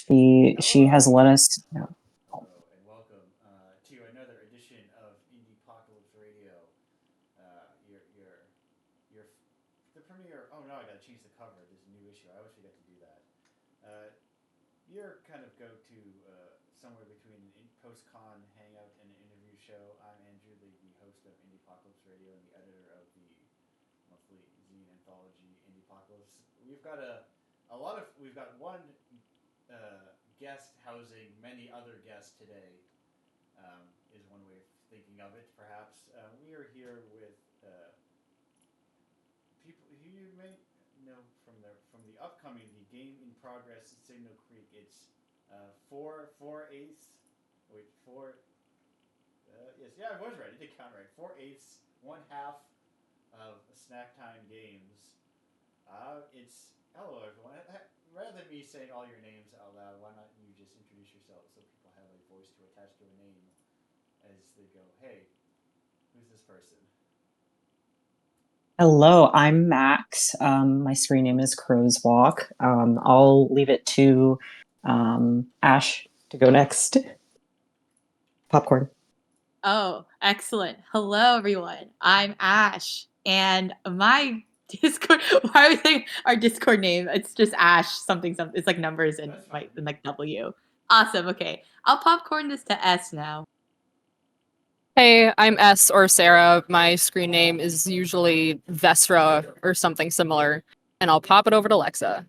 She has let us know. Hello, and welcome to another edition of Indiepocalypse Radio. Your the premiere. Oh no, I gotta change the cover. There's a new issue. I always forget to do that. Uh, your kind of go to somewhere between an post-con hangout and an interview show. I'm Andrew, the host of Indiepocalypse Radio and the editor of the monthly zine anthology Indiepocalypse. We've got one guest housing many other guests today. Is one way of thinking of it, perhaps. We are here with people who you may know from the upcoming the game in progress Signal Creek. It's 4/8. Wait, four. Yes, yeah, I was right. I did count right. 4/8, one half of Snack Time Games. It's hello everyone. Rather than me saying all your names out loud, why not you just introduce yourself so people have a voice to attach to a name as they go, hey, who's this person? Hello, I'm Max. My screen name is Crow's Walk. I'll leave it to Ash to go next. Popcorn. Oh, excellent. Hello, everyone. I'm Ash, and my Discord. Why are we saying our Discord name? It's just Ash something something. It's like numbers and like W. Awesome. Okay, I'll popcorn this to S now. Hey, I'm S or Sarah. My screen name is usually Vestra or something similar, and I'll pop it over to Lexa.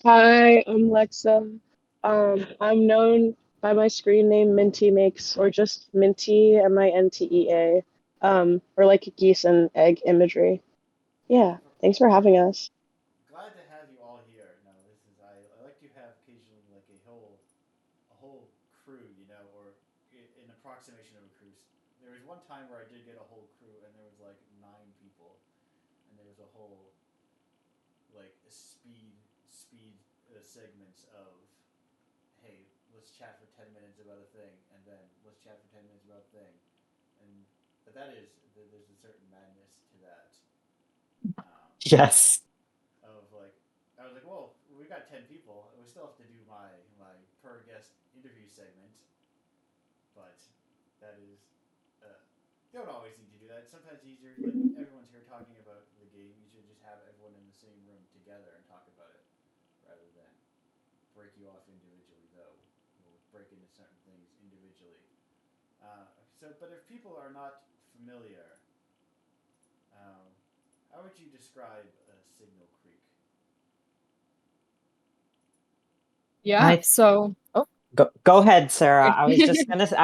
Hi, I'm Lexa. I'm known by my screen name Minty Makes, or just Minty, Mintea, or like geese and egg imagery. Yeah, thanks for having us. Glad to have you all here. No, this is I like to have occasionally like a whole crew, or an approximation of a crew. There was one time where I did get a whole crew, and there was like 9 people, and there was a whole like speed segments of hey, let's chat for 10 minutes about a thing, and then let's chat for 10 minutes about a thing, and but there's a certain madness to that. Yes. Of like, I was like, well, we got 10 people, and we still have to do my per guest interview segment, but that is don't always need to do that. Sometimes it's easier, like everyone's here talking about the game. You should just have everyone in the same room together and talk about it, rather than break you off individually. Though we'll break into certain things individually. But if people are not familiar, um, how would you describe Signal Creek? Yeah, Go ahead, Sarah. I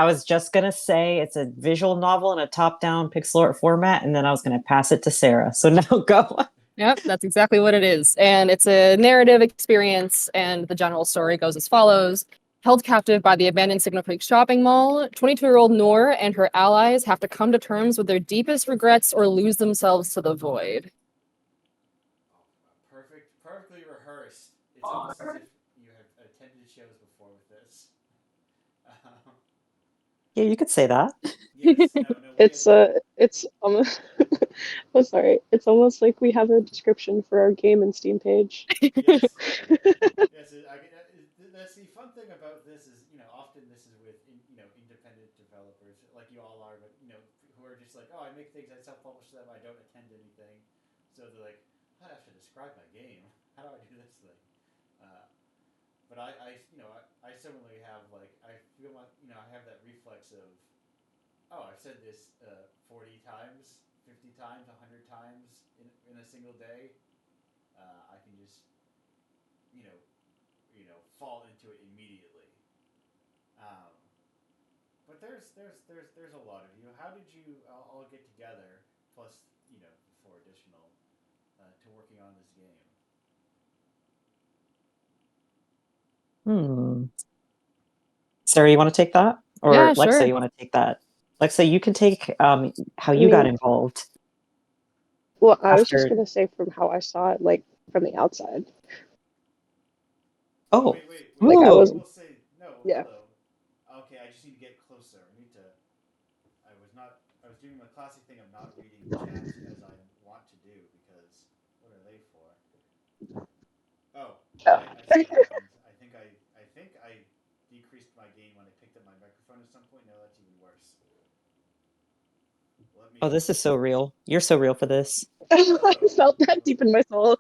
was just gonna say it's a visual novel in a top-down pixel art format, and then I was gonna pass it to Sarah. So now go. Yep, that's exactly what it is. And it's a narrative experience, and the general story goes as follows. Held captive by the abandoned Signal Creek shopping mall, 22-year-old Noor and her allies have to come to terms with their deepest regrets or lose themselves to the void. Perfectly rehearsed. It's almost as if you have attended shows before with this. Yeah, you could say that. Yes, no, no. It's almost, oh sorry, it's almost like we have a description for our game and Steam page. Yes, yes. That's the fun thing about this is, often this is with independent developers like you all are, but who are just like, oh, I make things, I self-publish them, I don't attend anything, so they're like, I have to describe my game. How do I do this thing? Uh, but I similarly have like I feel my I have that reflex of oh, I've said this 40 times, 50 times, 100 times in a single day. I can just you know fall into it immediately. Um, but there's a lot of you. How did you all get together? Plus, the four additional to working on this game. Sarah, you want to take that, or Yeah, Lexa, sure. you want to take that? Lexa, you can take how I you got mean, involved well, I was just after. gonna say from how I saw it, like from the outside. Oh Oh, wait. Like I I was, ooh. will say no. yeah. Hello. Okay, I just need to get closer. I need to. I was not. I was doing the classic thing of not reading the chat as I want to do because what are they for? Oh, Yeah, I've seen that happen. I think I decreased my gain when I picked up my microphone at some point. No, that's even worse. Let me Oh, this is so real. You're so real for this. I felt that deep in my soul.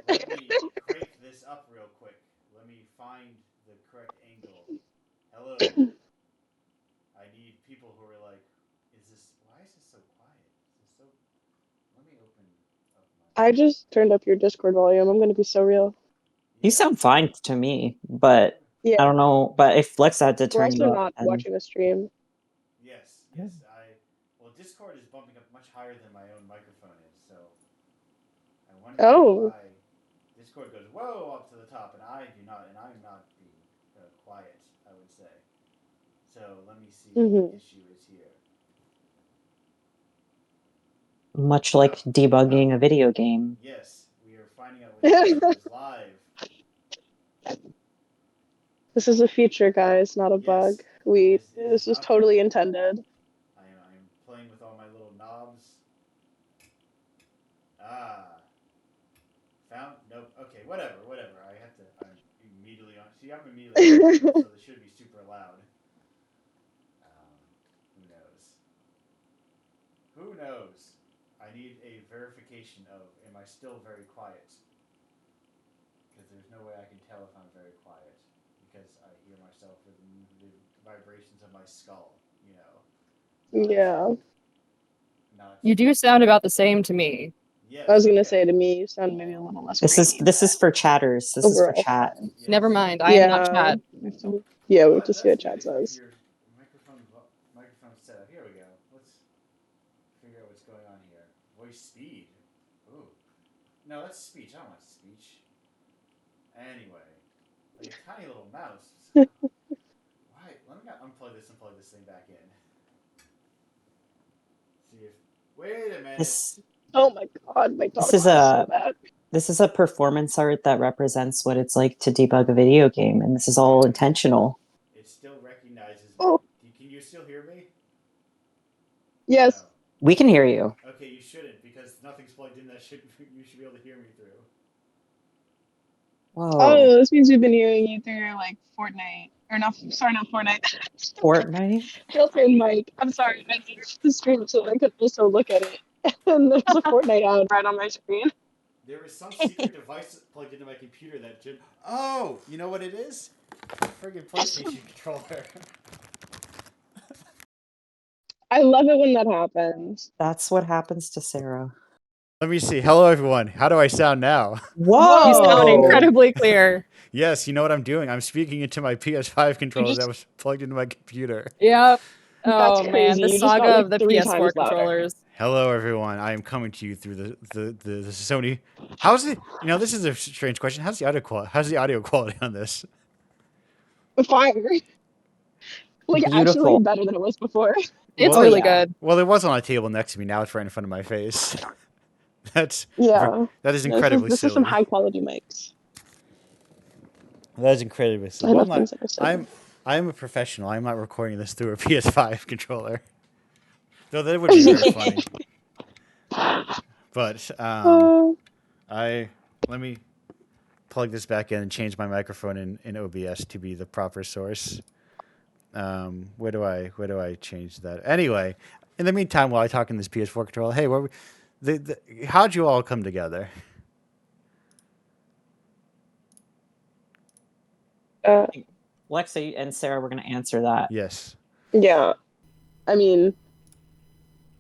let me crank this up real quick. Let me find the correct angle. Hello. I need people who are like, why is this so quiet? Let me open up my. I just turned up your Discord volume. I'm gonna be so real. You Yeah. sound fine to me, but Yeah, I don't know. But if Lexa had to we're turn you also up, not then watching a stream. Yes. Well, Discord is bumping up much higher than my own microphone is, so I wonder Oh. why Discord goes whoa up to the top, and I do not, and I'm not being quiet. I would say. So let me see what the issue is here. much like debugging a video game. Yes, we are finding out what the issue is live. This is a feature, guys, not a Yes, bug. it This is was not totally bug. intended. I'm playing with all my little knobs. Ah, found nope. Okay, whatever. I have to. I'm immediately on. See, I'm immediately on, so this should be super loud. Who knows? Who knows? I need a verification of am I still very quiet? Because there's no way I can tell if I'm very quiet because I hear myself with the vibrations of my skull. You know. Yeah. Not. You do sound about the same to me. Yes. I was gonna Okay. say to me, you sound maybe a little less This grainy. is for chatters. This is for Overall. chat. Yes. Never mind. I am not Yeah. chat. Yeah, we have But to see that's what chat good if says. your microphone setup. Here we go. Let's figure out what's going on here. Voice speed. Ooh. No, that's speech. I don't want speech. Anyway, like a tiny little mouse. Why? Let me not unplug this thing back in. See if. Wait a minute. This Oh my god, my dog this is is so a bad. this is a performance art that represents what it's like to debug a video game, and this is all intentional. It still recognizes me. Oh. Can you still hear me? Yes. No. We can hear you. Okay, you shouldn't because nothing's plugged in. You should be able to hear me through. Whoa. Oh, this means we've been hearing you through like Fortnite. Or not, sorry, not Fortnite. Fortnite? Built-in mic. I'm sorry, I switched the screen so I could also look at it. And there's a Fortnite ad right on my screen. There is some secret device plugged into my computer that Jim. Oh, you know what it is? Friggin' PlayStation controller. I love it when that happens. That's what happens to Sarah. Let me see. Hello, everyone. How do I sound now? Whoa! You sound incredibly clear. Yes, you know what I'm doing. I'm speaking into my PS5 controller that was plugged into my computer. Yep. That's Oh man, crazy. the You just got saga like of the 3 PS4 times louder. controllers. Hello, everyone. I am coming to you through the Sony. How's it? You know, this is a strange question. How's the audio quality on this? Fire. Like actually Beautiful. better than it was before. It's Oh, really yeah. good. Well, it was on a table next to me. Now it's right in front of my face. That Yeah. is incredibly This is some silly. high quality mics. That is incredibly I silly. Well, love things that are silly. I'm a professional. I'm not recording this through a PS5 controller. Though that would be very funny. But let me plug this back in and change my microphone in OBS to be the proper source. Where do I change that? Anyway, in the meantime, while I talk in this PS4 controller, hey, how'd you all come together? Lexa and Sarah were going to answer that. Yes. Yeah. I mean,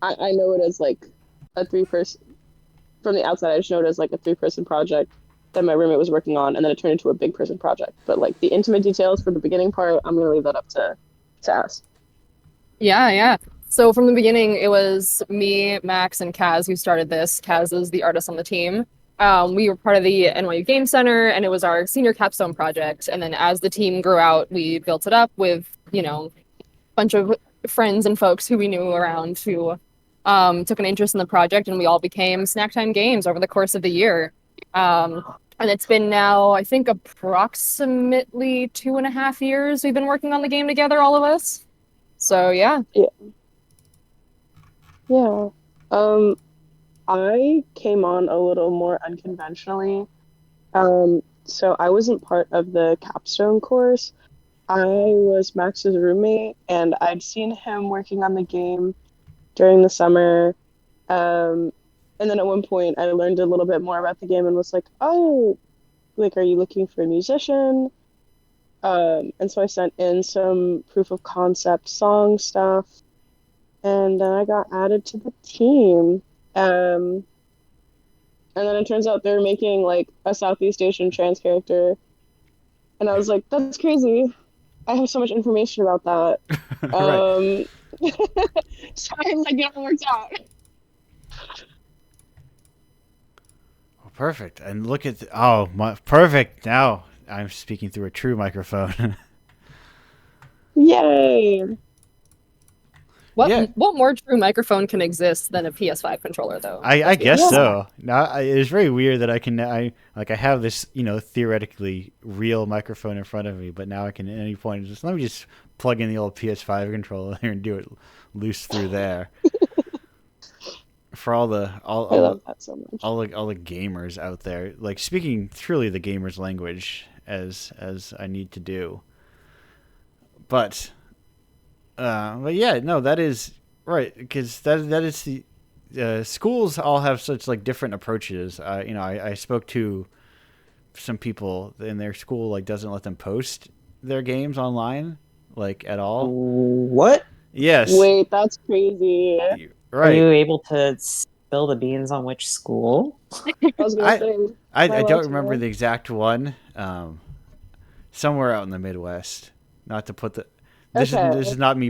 I know it as like a 3-person. From the outside, I just know it as like a 3-person project that my roommate was working on, and then it turned into a big person project. But like the intimate details for the beginning part, I'm gonna leave that up to us. Yeah. So from the beginning, it was me, Max, and Kaz who started this. Kaz is the artist on the team. We were part of the NYU Game Center, and it was our senior capstone project. And then as the team grew out, we built it up with, a bunch of friends and folks who we knew around who took an interest in the project, and we all became Snack Time Games over the course of the year. And it's been now, I think, approximately 2.5 years we've been working on the game together, all of us. So yeah. Yeah. I came on a little more unconventionally. so I wasn't part of the capstone course. I was Max's roommate, and I'd seen him working on the game during the summer. Um, and then at one point, I learned a little bit more about the game and was like, "Oh, like, are you looking for a musician?" And so I sent in some proof of concept song stuff, and then I got added to the team. Um, and then it turns out they're making like a Southeast Asian trans character, and I was like, "That's crazy! I have so much information about that." Right. Um, so I'm like, it all worked out. Well, perfect. And look at oh, perfect. Now I'm speaking through a true microphone. Yay! What Yeah. what more true microphone can exist than a PS5 controller, though? I Let's be guess honest. so. Now it's very weird that I have this theoretically real microphone in front of me, but now I can at any point let me just plug in the old PS5 controller here and do it loose through there. For all the I love that so much. all the gamers out there, like speaking truly the gamers language as I need to do. But yeah, no, that is right, because that is the schools all have such like different approaches. I spoke to some people in their school, like doesn't let them post their games online like at all. What? Yes. Wait, that's crazy. Are you Right. able to spill the beans on which school? I was gonna I say, I am I don't allowed to remember know? the exact one. Somewhere out in the Midwest. Not to put the this is Okay. not me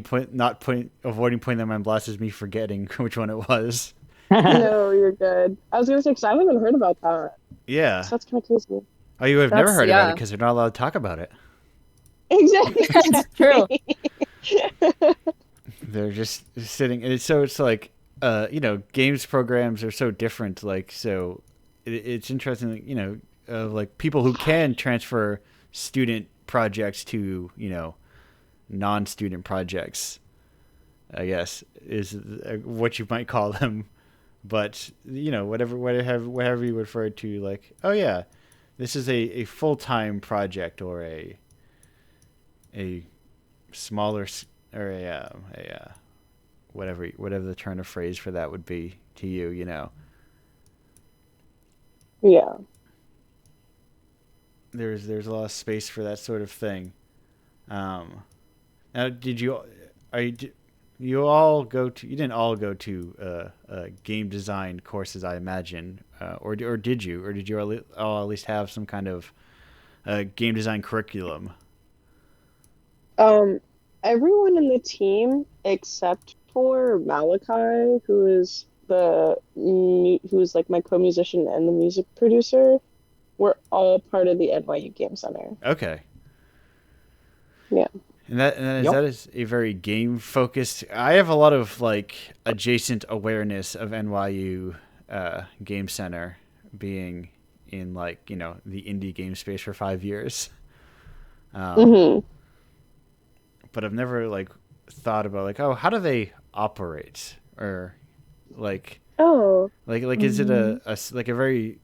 avoiding putting them on blast, is me forgetting which one it was. No, you're good. I was gonna say, because I haven't even heard about that. Yeah. So that's kind of crazy. Oh, you have never That's heard about it yeah. because they're not allowed to talk about it. It's true. Exactly. They're just sitting, and it's like, games programs are so different. Like, so it's interesting, like people who can transfer student projects to, non-student projects, I guess, is what you might call them. But, whatever you refer to, like, oh yeah, this is a full-time project, or a smaller or whatever the turn of phrase for that would be to you, Yeah. there's a lot of space for that sort of thing. Now, did you are you you all go to you didn't all go to game design courses, I imagine, or did you, all at least have some kind of game design curriculum? Um, Everyone in the team except for Malachi, who's like my co-musician and the music producer, we're all part of the NYU Game Center. Okay. Yeah. And Yep. that is a very game focused. I have a lot of like adjacent awareness of NYU Game Center, being in like the indie game space for 5 years. Um, hmm but I've never like thought about like, oh, how do they operate, or like Oh. is it Mm, like a very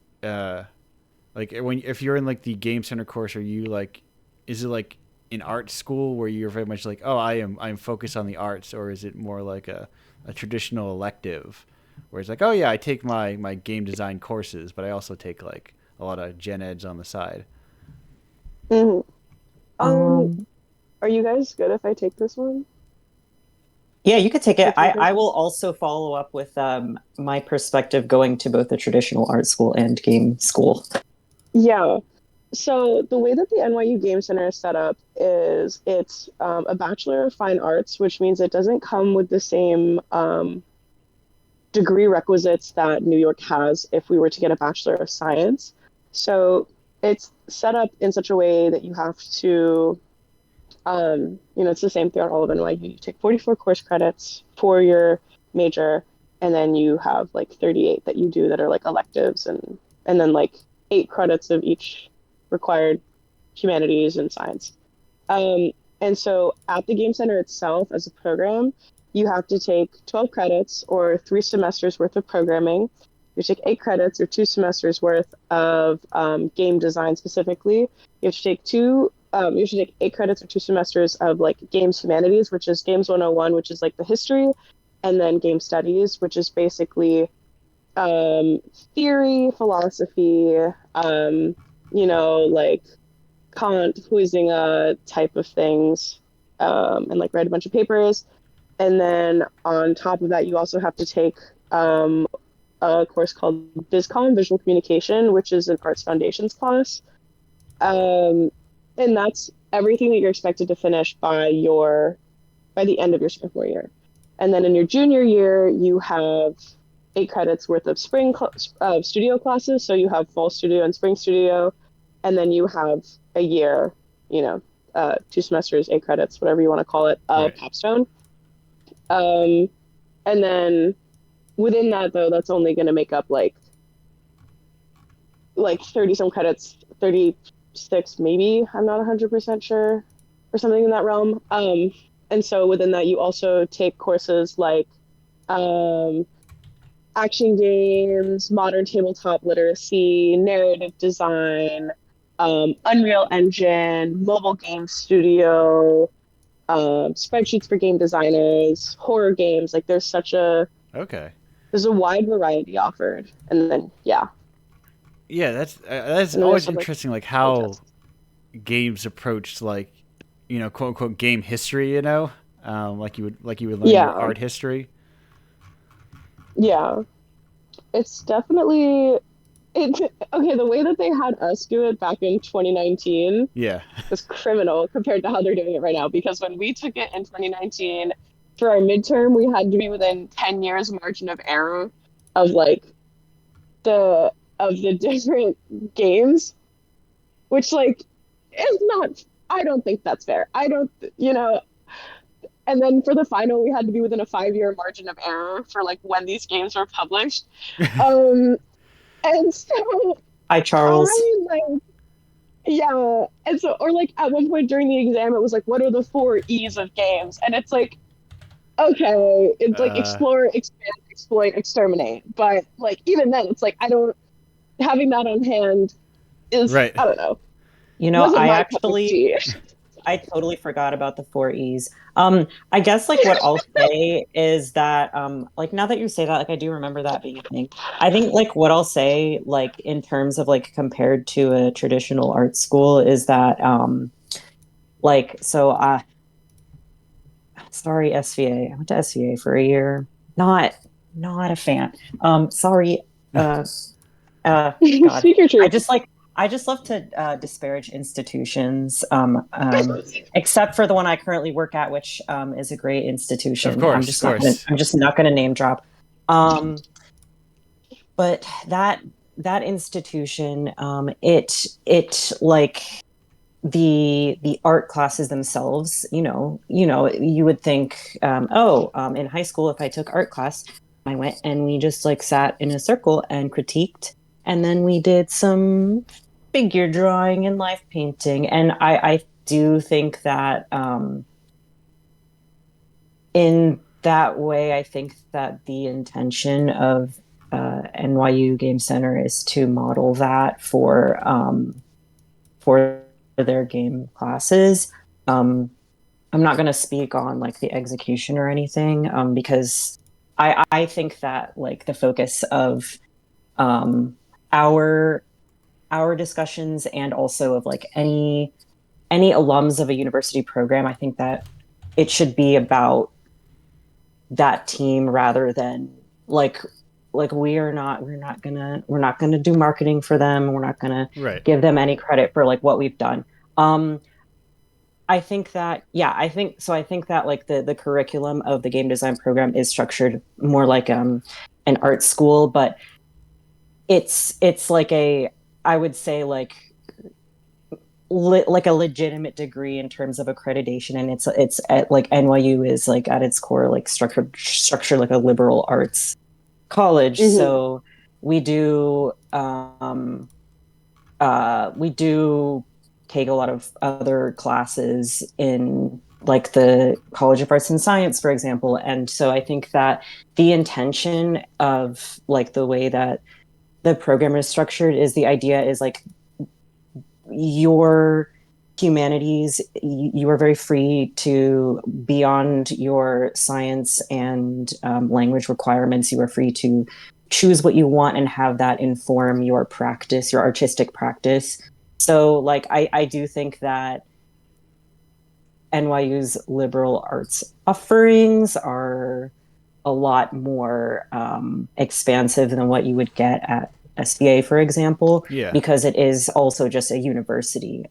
like when if you're in like the Game Center course, are you like, is it like an art school where you're very much like, oh, I'm focused on the arts, or is it more like a traditional elective where it's like, oh yeah, I take my game design courses, but I also take like a lot of gen eds on the side? hmm Um, Um, are you guys good if I take this one? yeah, you could take it. The I technical? will also follow up with my perspective going to both the traditional art school and game school. Yeah. So the way that the NYU Game Center is set up is it's a Bachelor of Fine Arts, which means it doesn't come with the same degree requisites that New York has if we were to get a Bachelor of Science. So it's set up in such a way that you have to, it's the same throughout all of NYU. You take 44 course credits for your major, and then you have like 38 that you do that are like electives, and then like 8 credits of each required humanities and science. Um, and so at the Game Center itself, as a program, you have to take 12 credits or 3 semesters worth of programming. You take 8 credits or 2 semesters worth of game design specifically. You have to take two. You should take 8 credits or 2 semesters of like games humanities, which is games 101, which is like the history, and then game studies, which is basically theory, philosophy, like Kant, Huizinga type of things, and like write a bunch of papers. And then on top of that, you also have to take a course called VisCom, Visual Communication, which is an Arts Foundations class. And that's everything that you're expected to finish by the end of your sophomore year. And then in your junior year, you have 8 credits worth of studio classes. So you have fall studio and spring studio, and then you have a year, 2 semesters, 8 credits, whatever you want to call it, Right. capstone. And then within that, though, that's only going to make up like 30 some credits, 36 maybe. I'm not 100% sure, or something in that realm. And so within that, you also take courses like action games, modern tabletop literacy, narrative design, Unreal Engine, mobile game studio, spreadsheets for game designers, horror games. Like Okay. there's a wide variety offered, and then Yeah, that's and then always there's like interesting, like how games approached like quote unquote game history. Like you would learn your art history. Yeah, it's definitely okay. The way that they had us do it back in 2019 Yeah. was criminal compared to how they're doing it right now. Because when we took it in 2019 for our midterm, we had to be within 10 years margin of error of like the different games, which like is not. I don't think that's fair. I don't, And then for the final, we had to be within a 5 year margin of error for like when these games were published. Um, and so Hi, Charles. like, yeah. And so, or like at one point during the exam, it was like, what are the 4 E's of games? And it's like, okay, it's like explore, expand, exploit, exterminate. But like, even then, it's like, having that on hand is, Right. I don't know, I my cup of tea. I totally forgot about the 4 E's. I guess like what I'll say is that like now that you say that, like I do remember that being a thing. I think like what I'll say, like in terms of like compared to a traditional art school is that like so sorry, SVA. I went to SVA for a year. Not a fan. Sorry, God. Speak your I truth. just like I just love to disparage institutions, except for the one I currently work at, which is a great institution. Of course. I'm just not going to name drop. But that institution, it like the art classes themselves. You would think, in high school, if I took art class, I went and we just like sat in a circle and critiqued, and then we did some figure drawing and life painting. And I do think that in that way, I think that the intention of NYU Game Center is to model that for their game classes. I'm not going to speak on like the execution or anything, because I think that like the focus of our discussions, and also of like any alums of a university program, I think that it should be about that team rather than like we're not gonna do marketing for them. We're not gonna Right. give them any credit for like what we've done. I think that I think that like the curriculum of the game design program is structured more like an art school, but it's like I would say like like a legitimate degree in terms of accreditation, and it's at like NYU is like at its core like structured like a liberal arts college. Mm-hmm. So we do we do take a lot of other classes in like the College of Arts and Science, for example. And so I think that the intention of like the way that the program is structured is the idea is like your humanities, you are very free to beyond your science and language requirements. You are free to choose what you want and have that inform your practice, your artistic practice. So like I do think that NYU's liberal arts offerings are a lot more expansive than what you would get at SVA, for example, Yeah. because it is also just a university.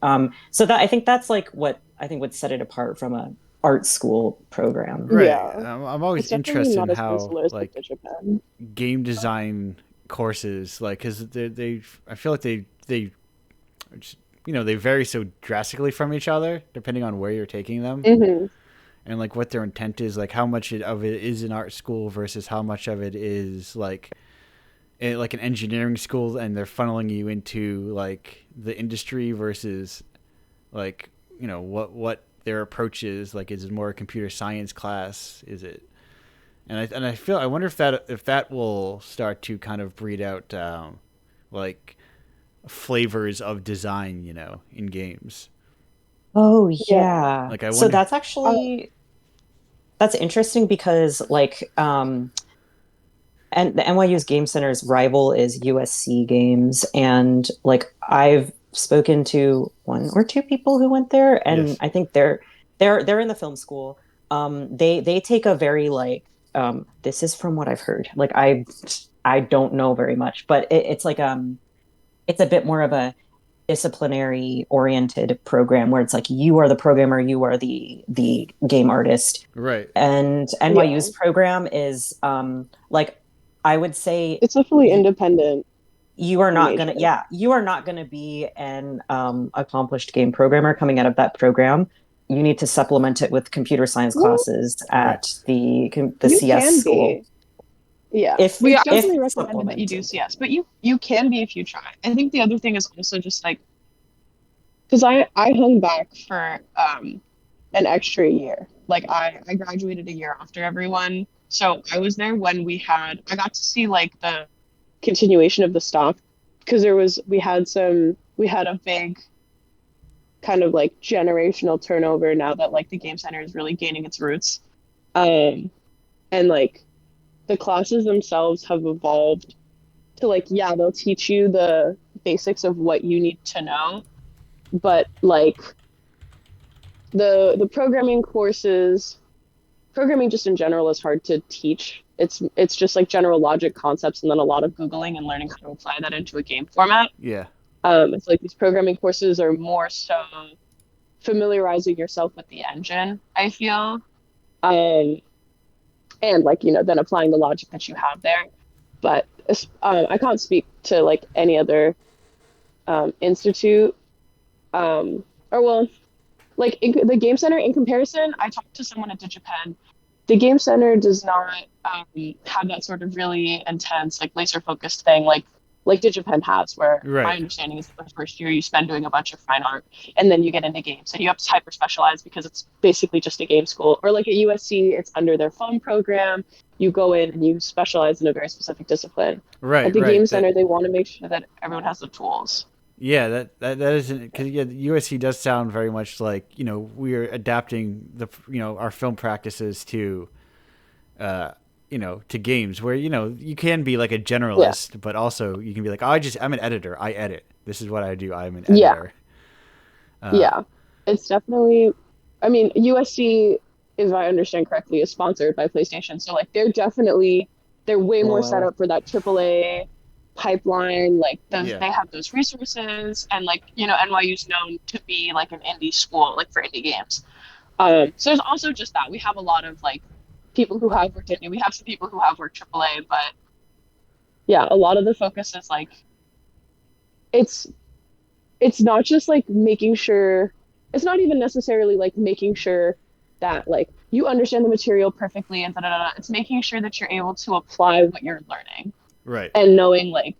So that I think that's like what I think would set it apart from a art school program. Right. Yeah. I'm always It's definitely interested in not as how insular as like like Japan. game design courses, like, because they I feel like they just, they vary so drastically from each other depending on where you're taking them, Hmm. and like what their intent is, like how much of it is an art school versus how much of it is like like an engineering school, and they're funneling you into like the industry versus like what their approach is. Like, is it more a computer science class? Is it? I wonder if that will start to kind of breed out like flavors of design, in games. Oh Yeah. yeah. Like, I So wonder. that's interesting because like and the NYU's Game Center's rival is USC Games, and like I've spoken to one or two people who went there, and Yes. I think they're in the film school. They take a very like this is from what I've heard. Like I don't know very much, but it's like it's a bit more of a disciplinary oriented program where it's like you are the programmer, you are the game artist, Right. and Yeah. NYU's program is like I would say It's a fully you, independent you are not gonna major. yeah you are not gonna be an accomplished game programmer coming out of that program. You need to supplement it with computer science Well, classes Right. at the you CS can school be. Yeah. It's if definitely recommended that you do supplemented. CS, but you can be if you try. I think the other thing is also just like because I hung back for an extra year. Like I graduated a year after everyone. So I was there when I got to see like the continuation of the stock because we had a big kind of like generational turnover now that like the game center is really gaining its roots. Um and like the classes themselves have evolved to like yeah, they'll teach you the basics of what you need to know, but like the programming just in general is hard to teach. It's just like general logic concepts and then a lot of googling and learning how to apply that into a game format. Yeah. It's like these programming courses are more so familiarizing yourself with the engine, I feel, um, and like then applying the logic that you have there. But I can't speak to like any other institute, or well, like the game center in comparison. I talked to someone at DigiPen. The game center does not have that sort of really intense, like laser focused thing like DigiPen has, where my Right. understanding is that the first year you spend doing a bunch of fine art and then you get into games and you have to hyper specialize because it's basically just a game school. Or like at USC, it's under their phone program. You go in and you specialize in a very specific discipline. At Right. the game Right. That. center, they want to make sure that everyone has the tools. Yeah. That isn't, because yeah, USC does sound very much like we're adapting our film practices to uh, to games where you can be like a Yeah. generalist, but also you can be like, oh, I'm an editor. I edit. This is what I do. I'm an Yeah. editor. Yeah. It's definitely, I mean, USC, if I understand correctly, is sponsored by PlayStation. So like they're way more set Lol. up for that AAA pipeline. Like those Yeah. they have those resources and like, NYU's known to be like an indie school, like for indie games. So there's also just that. We have a lot of like people who have worked indie. We have some people who have worked AAA, but yeah, a lot of the focus is like it's it's not just like making sure it's not even necessarily like making sure that like you understand the material perfectly and da da da. It's making sure that you're able to apply what you're learning Right. and knowing like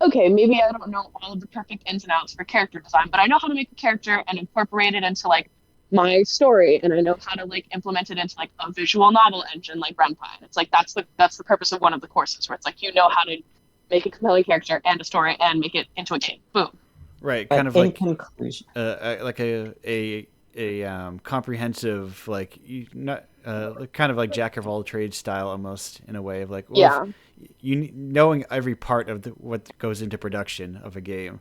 okay, maybe I don't know all of the perfect ins and outs for character design, but I know how to make a character and incorporate it into like my story, and I know how to like implement it into like a visual novel engine like Renpine. It's like that's the purpose of one of the courses, where it's like you know how to make a compelling character and a story and make it into a game. Boom. Right, kind But of in conclusion, like a comprehensive like not kind of like jack of all trades style almost in a way of like, well, Yeah. if you knowing every part of what goes into production of a game.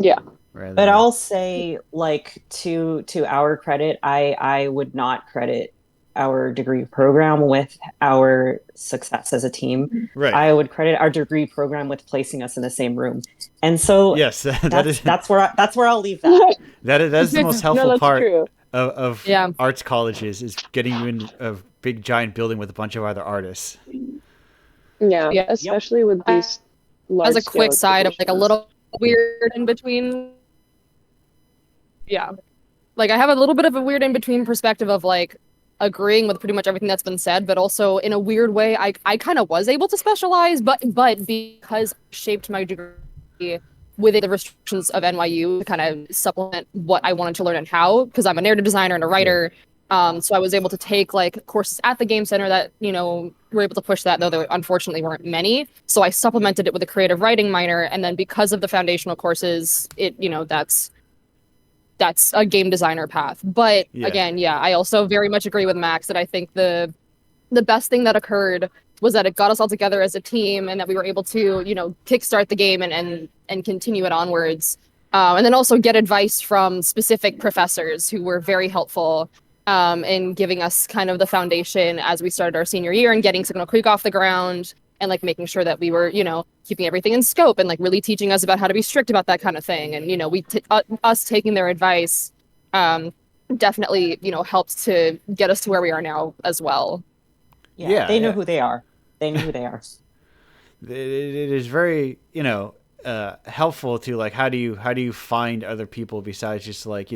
Yeah. Rather but than, I'll say, like, to our credit, I would not credit our degree program with our success as a team. right. I would credit our degree program with placing us in the same room. And so Yes, that is that's where I'll leave that. that is the most No, helpful that's part true. of Yeah. arts colleges is getting you in a big giant building with a bunch of other artists. Yeah, Yeah. Yep. especially with these As large a quick scale side of like a exhibitions. little weird in between. Yeah. Like I have a little bit of a weird in between perspective of like agreeing with pretty much everything that's been said, but also in a weird way, I kind of was able to specialize, but because I shaped my degree within the restrictions of NYU to kind of supplement what I wanted to learn and how, because I'm a narrative designer and a writer. So I was able to take like courses at the game center that, were able to push that, though there unfortunately weren't many. So I supplemented it with a creative writing minor, and then because of the foundational courses, that's a game designer path. But Yeah. again, yeah, I also very much agree with Max that I think the best thing that occurred was that it got us all together as a team and that we were able to, kickstart the game and continue it onwards. And then also get advice from specific professors who were very helpful in giving us kind of the foundation as we started our senior year and getting Signal Creek off the ground and like making sure that we were, keeping everything in scope and like really teaching us about how to be strict about that kind of thing. And, us taking their advice definitely, helped to get us to where we are now as well. Yeah, they know Yeah. who they are. They know who they are. It is very helpful to like how do you find other people besides just like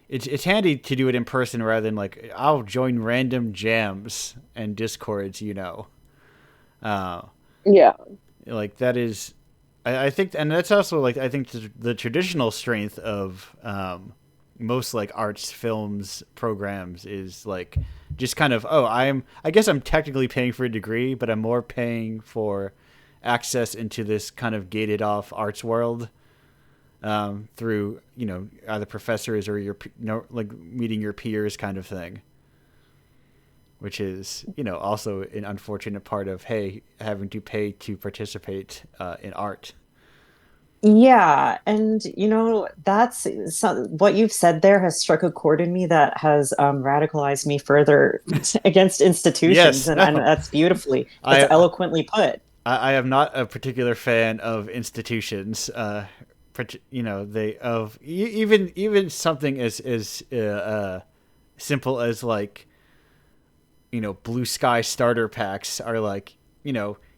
it's handy to do it in person rather than like I'll join random jams and discords Yeah. like that is I think, and that's also like I think the traditional strength of most like arts films programs is like just kind of I guess I'm technically paying for a degree, but I'm more paying for access into this kind of gated off arts world through either professors or your like meeting your peers kind of thing, which is also an unfortunate part of having to pay to participate in art. Yeah, and that's what you've said there has struck a chord in me that has radicalized me further against institutions, Yes, and no, that's beautifully, that's I eloquently put. I am not a particular fan of institutions. They of even something as simple as like blue sky starter packs are like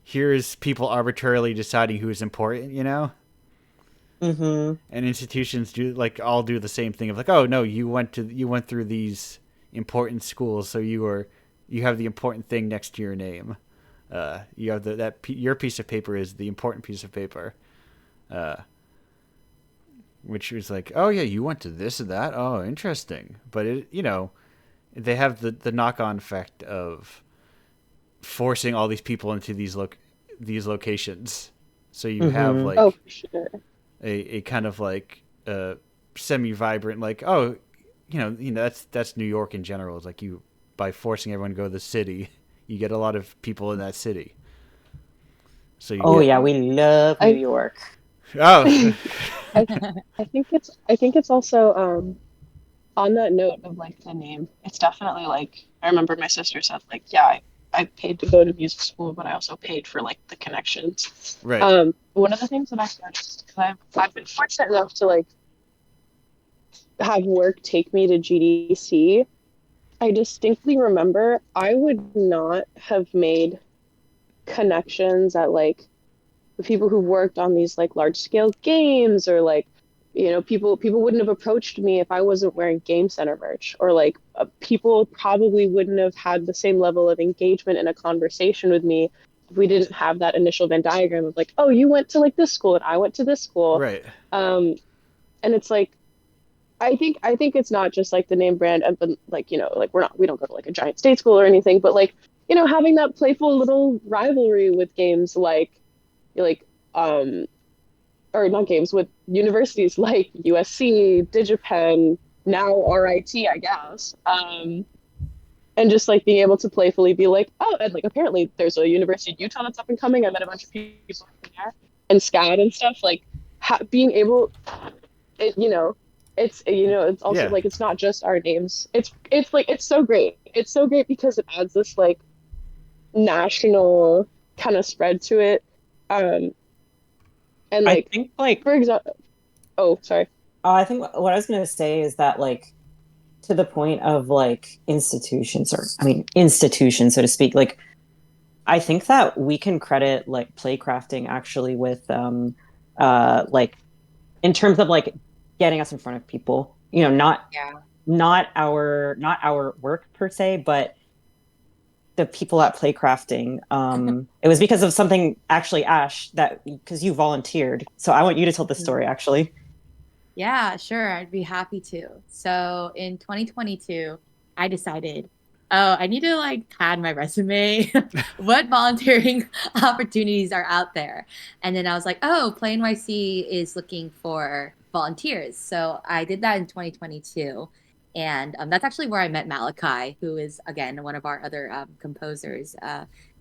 here's people arbitrarily deciding who's important. Mm-hmm. And institutions do like all do the same thing of like, oh no, you went through these important schools, so you have the important thing next to your name. You have your piece of paper is the important piece of paper, which was like, oh yeah, you went to this and that. Oh, interesting. But they have the knock on effect of forcing all these people into these locations. So you have Mm-hmm. Oh, like for sure. a kind of like semi vibrant like that's New York in general. It's like you by forcing everyone to go to the city, you get a lot of people in that city. So you Oh get yeah, we love New I York. oh I I think it's also on that note of like the name, it's definitely like I remember my sister said like, yeah, I paid to go to music school, but I also paid for like the connections. right One of the things that I've noticed, because I've been fortunate enough to like have work take me to GDC, I distinctly remember I would not have made connections at like the people who worked on these like large scale games, or like people wouldn't have approached me if I wasn't wearing game center merch, or like people probably wouldn't have had the same level of engagement in a conversation with me if we didn't have that initial Venn diagram of like, oh, you went to like this school and I went to this school. right um and it's like I think it's not just like the name brand, but like like we don't go to like a giant state school or anything, but like having that playful little rivalry with games like um or not games with universities like USC, DigiPen, now RIT, I guess. And just like being able to playfully be like, oh, and like apparently there's a university in Utah that's up and coming. I met a bunch of people there and SCAD and stuff. Like being able, it, it's also Yeah. like it's not just our names. It's like it's so great. It's so great because it adds this like national kind of spread to it. Um, and I like think like for example, oh sorry. I think what I was going to say is that like to the point of like institutions, or I mean institutions so to speak, like I think that we can credit like playcrafting actually with like in terms of like getting us in front of people, Yeah. not our work per se, but the people at playcrafting. It was because of something actually, Ash, that because you volunteered. So I want you to tell this story actually. Yeah, sure. I'd be happy to. So in 2022, I decided, oh, I need to like pad my resume. What volunteering opportunities are out there? And then I was like, oh, Play NYC is looking for volunteers. So I did that in 2022. And that's actually where I met Malachi, who is, again, one of our other composers,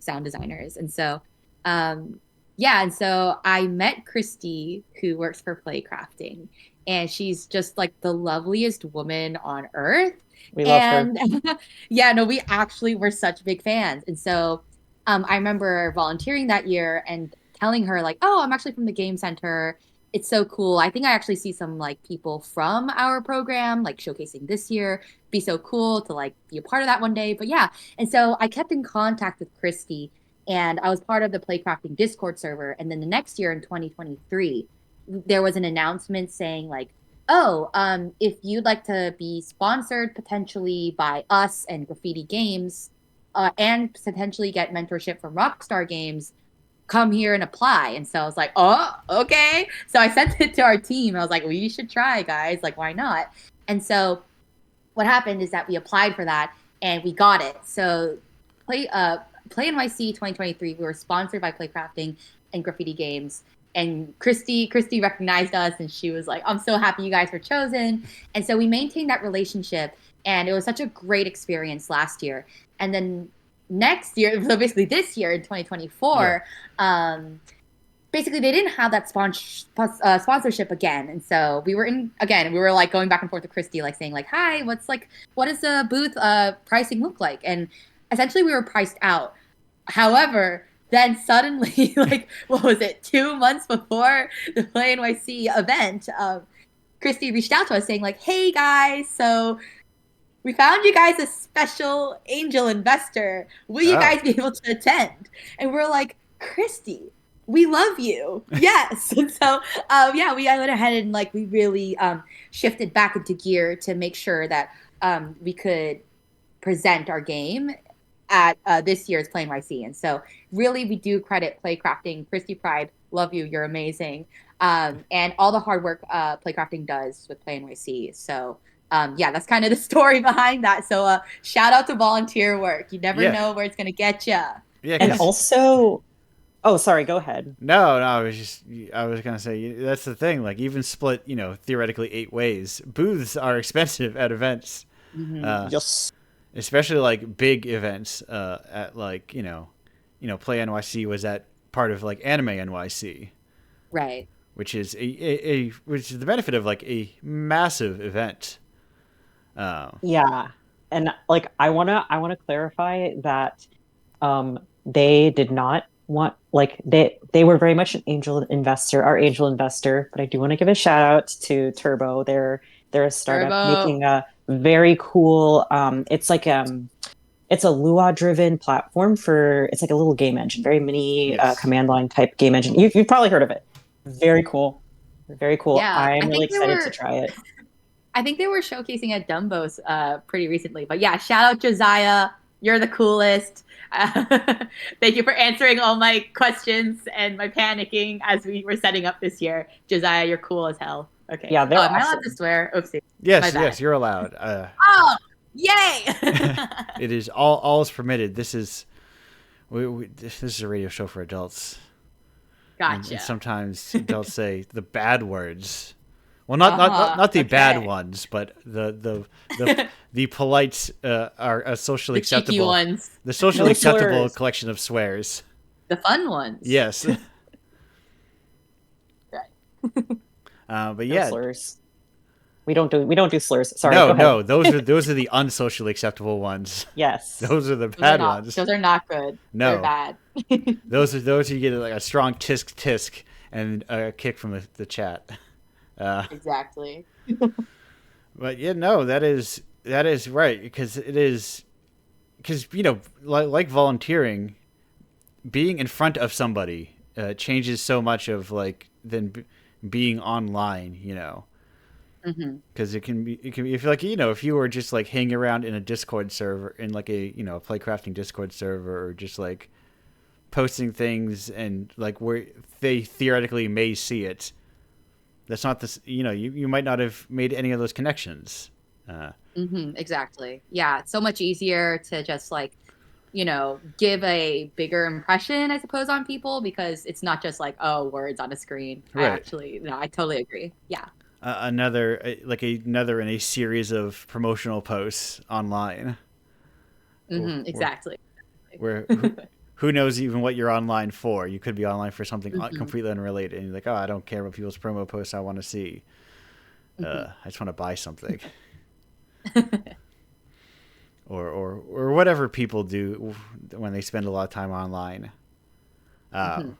sound designers. And so, yeah, and so I met Christy, who works for Playcrafting, and she's just like the loveliest woman on earth. We love her. And yeah, no, we actually were such big fans. And so I remember volunteering that year and telling her, like, oh, I'm actually from the Game Center. It's so cool. I think I actually see some like people from our program like showcasing this year. Be so cool to like be a part of that one day. But yeah, and so I kept in contact with Christy, and I was part of the Playcrafting Discord server. And then the next year in 2023, there was an announcement saying like, oh, if you'd like to be sponsored potentially by us and Graffiti Games, and potentially get mentorship from Rockstar Games, come here and apply. And so I was like, oh, okay. So I sent it to our team. I was like, we should try, guys. Like, why not? And so what happened is that we applied for that and we got it. So play Play NYC 2023, we were sponsored by Playcrafting and Graffiti Games. And Christy recognized us and she was like, I'm so happy you guys were chosen. And so we maintained that relationship and it was such a great experience last year. And then next year, so basically this year in 2024, basically they didn't have that sponsorship again, and so we were like going back and forth with Christy, like saying like, hi, what does the booth pricing look like? And essentially we were priced out. However, then suddenly like what was it, 2 months before the Play NYC event, Christy reached out to us saying like, hey guys, so we found you guys a special angel investor. Will you Oh. guys be able to attend? And we're like, Christy, we love you. Yes. And so, yeah, we went ahead and like we really shifted back into gear to make sure that we could present our game at this year's Play NYC. And so, really, we do credit Playcrafting. Christy Pride, love you. You're amazing. And all the hard work Playcrafting does with Play NYC. So, yeah, that's kind of the story behind that. So shout out to volunteer work. You never Yeah. know where it's going to get you. Yeah. And 'Cause- also, oh, sorry, go ahead. No, I was gonna say that's the thing. Like even split, theoretically 8 ways. Booths are expensive at events, Yes. especially like big events. At like Play NYC was at part of like Anime NYC, Right. which is which is the benefit of like a massive event. Yeah. And like I wanna clarify that they did not want, like they were very much an angel investor, our angel investor, but I do want to give a shout out to Turbo. They're a startup Turbo. making a very cool it's a Lua driven platform for, it's like a little game engine, very mini Yes. command line type game engine. You've probably heard of it. Very cool. Very cool. Yeah, I'm really excited to try it. I think they were showcasing at Dumbo's pretty recently. But yeah, shout out Josiah. You're the coolest. Thank you for answering all my questions and my panicking as we were setting up this year. Josiah, you're cool as hell. Okay. Yeah, they're Am I allowed awesome. to swear? Oopsie. Yes, My bad. yes, you're allowed. Oh, yay! It is all is permitted. This is this is a radio show for adults. Gotcha. And sometimes adults say the bad words. Well, not the bad ones, but the polite are socially The cheeky acceptable ones. The socially No acceptable slurs. collection of swears. The fun ones. Yes. Right. But No yeah, slurs. We don't do slurs. Sorry. no, go ahead. no, those are the unsocially acceptable ones. Yes. Those are the Those are bad not, ones. Those are not good. No. They're bad. Those you get like a strong tisk and a kick from the chat. Exactly. But yeah, no, that is right because like volunteering, being in front of somebody changes so much of like than being online, because it can be if like if you were just like hanging around in a Discord server in like a playcrafting Discord server or just like posting things and like where they theoretically may see it, that's not this, you might not have made any of those connections. Exactly. Yeah, it's so much easier to just like, give a bigger impression, I suppose, on people because it's not just like, oh, words on a screen. Right. I totally agree. Yeah. Another in a series of promotional posts online. Exactly. Where who knows even what you're online for? You could be online for something completely unrelated, and you're like, oh, I don't care what people's promo posts I want to see. I just want to buy something. or whatever people do when they spend a lot of time online. But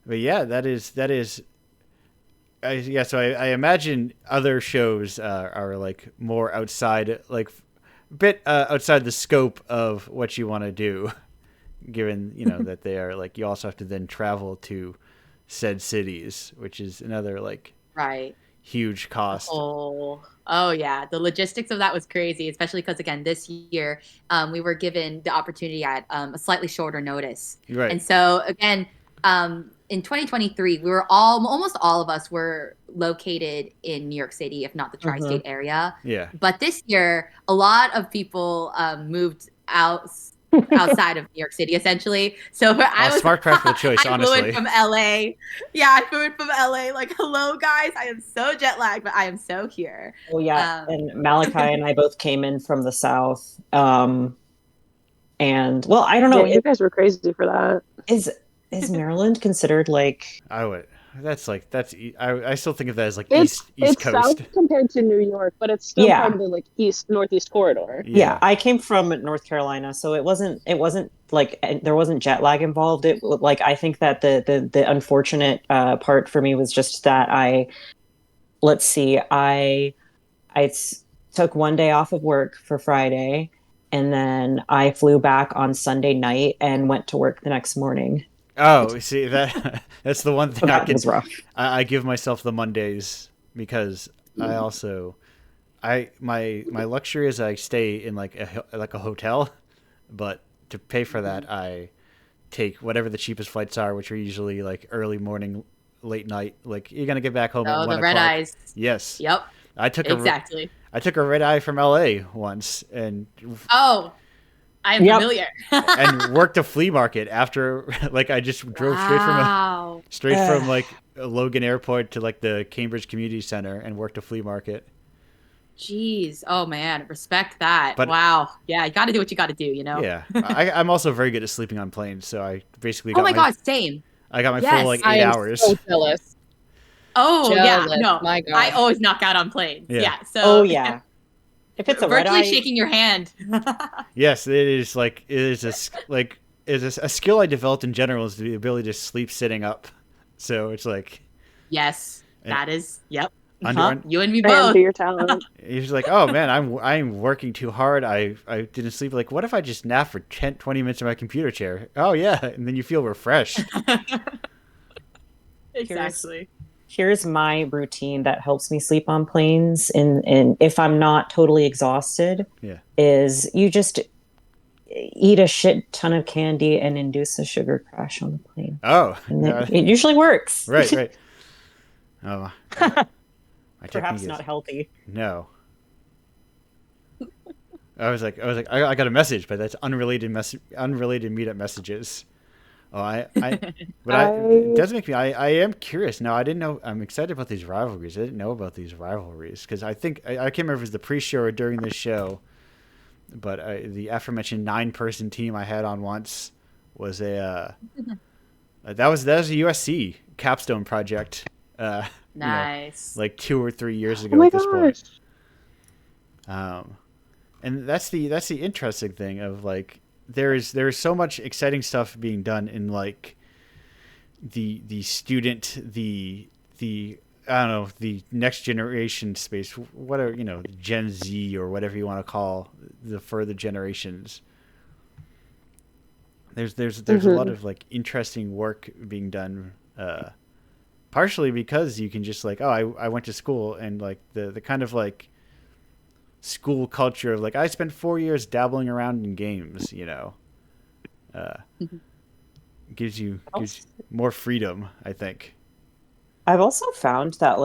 yeah, that is. So I imagine other shows are like more outside, like a bit outside the scope of what you want to do, given that they are like you also have to then travel to said cities, which is another like right. huge cost. Oh yeah, the logistics of that was crazy, especially because again this year we were given the opportunity at a slightly shorter notice, Right. And so again in 2023 we were almost all of us were located in New York City, if not the tri-state area. Yeah. But this year a lot of people moved outside of New York City, essentially. So I was smart, practical choice. Honestly, flew in from LA. Yeah, I flew in from LA. Like, hello guys, I am so jet lagged, but I am so here. Oh yeah, and Malachi and I both came in from the south. And well, I don't know. Yeah, you guys were crazy for that. Is Maryland considered like? I would. I still think of that as like It's East Coast south compared to New York, but it's still Yeah. part of the like northeast corridor. Yeah, I came from North Carolina, so it wasn't like there wasn't jet lag involved. It like I think that the unfortunate part for me was just that I took one day off of work for Friday, and then I flew back on Sunday night and went to work the next morning. Oh, see that's the one thing That was rough. I give myself the Mondays because I also my luxury is I stay in like a hotel, but to pay for that I take whatever the cheapest flights are, which are usually like early morning, late night. Like you're gonna get back home at 1 o'clock. Red eyes. Yes. Yep. I took I took a red eye from LA once and I am familiar. and worked a flea market after like I just drove straight from like Logan Airport to like the Cambridge Community Center and worked a flea market. Jeez. Oh man, respect that. But, wow. Yeah, you got to do what you got to do, Yeah. I'm also very good at sleeping on planes, so I basically God, same. I got my full like 8 hours. So jealous. Yeah, no. My God. I always knock out on planes. Yeah. So If it's a virtually red eye, shaking your hand. Yes, it is a skill I developed in general is the ability to sleep sitting up. So it's like yes, that is you and me Fan both. to your talent. You're just like, oh man, I'm working too hard. I didn't sleep. Like, what if I just nap for 10, 20 minutes in my computer chair? Oh yeah, and then you feel refreshed. Exactly. Here's my routine that helps me sleep on planes and if I'm not totally exhausted, is you just eat a shit ton of candy and induce a sugar crash on the plane. Oh, and it usually works. Right. Oh, My technique Perhaps is not healthy. no. I got a message, but that's unrelated meetup messages. Oh, it I does make me. I am curious now. I didn't know. I'm excited about these rivalries. I didn't know about these rivalries because I think I can't remember if it was the pre-show or during the show, but the aforementioned 9-person team I had on once was that was a USC capstone project. You know, Nice. like 2 or 3 years oh ago my at this point. gosh. And that's the interesting thing of like there is so much exciting stuff being done in like the student the I don't know the next generation space, whatever, Gen Z or whatever you want to call the further generations. There's a lot Hmm. of like interesting work being done, partially because you can just like, oh, I went to school, and like the kind of like school culture of like I spent 4 years dabbling around in games, uh, gives you more freedom, I think. I've also found that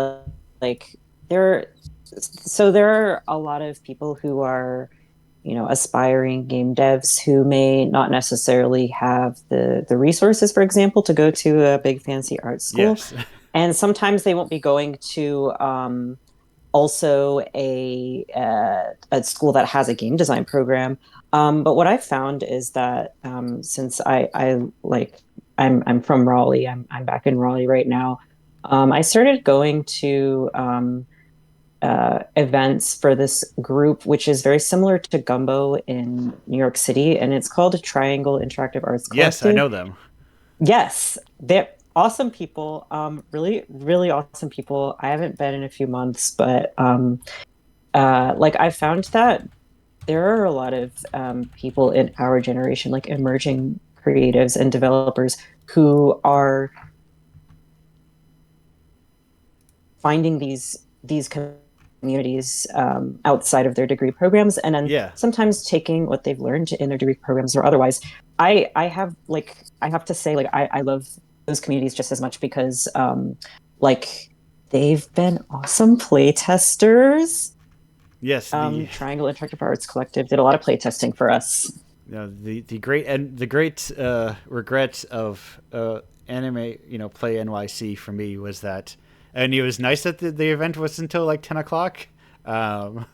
like there so there are a lot of people who are, aspiring game devs who may not necessarily have the resources, for example, to go to a big fancy art school. Yes. And sometimes they won't be going to also a school that has a game design program. But what I found is that since I like I'm from Raleigh, I'm back in Raleigh right now. I started going to events for this group, which is very similar to Gumbo in New York City, and it's called Triangle Interactive Arts Yes, I Collective. know them. Yes, they're awesome people. Really, really awesome people. I haven't been in a few months, but like I found that there are a lot of people in our generation, like emerging creatives and developers, who are finding these communities outside of their degree programs, and then Yeah. sometimes taking what they've learned in their degree programs or otherwise. I have to say, like, I love those communities just as much because like they've been awesome play testers. Yes, Triangle Interactive Arts Collective did a lot of play testing for us. the great regret of anime, play NYC for me was that, and it was nice that the event was until like 10 o'clock, but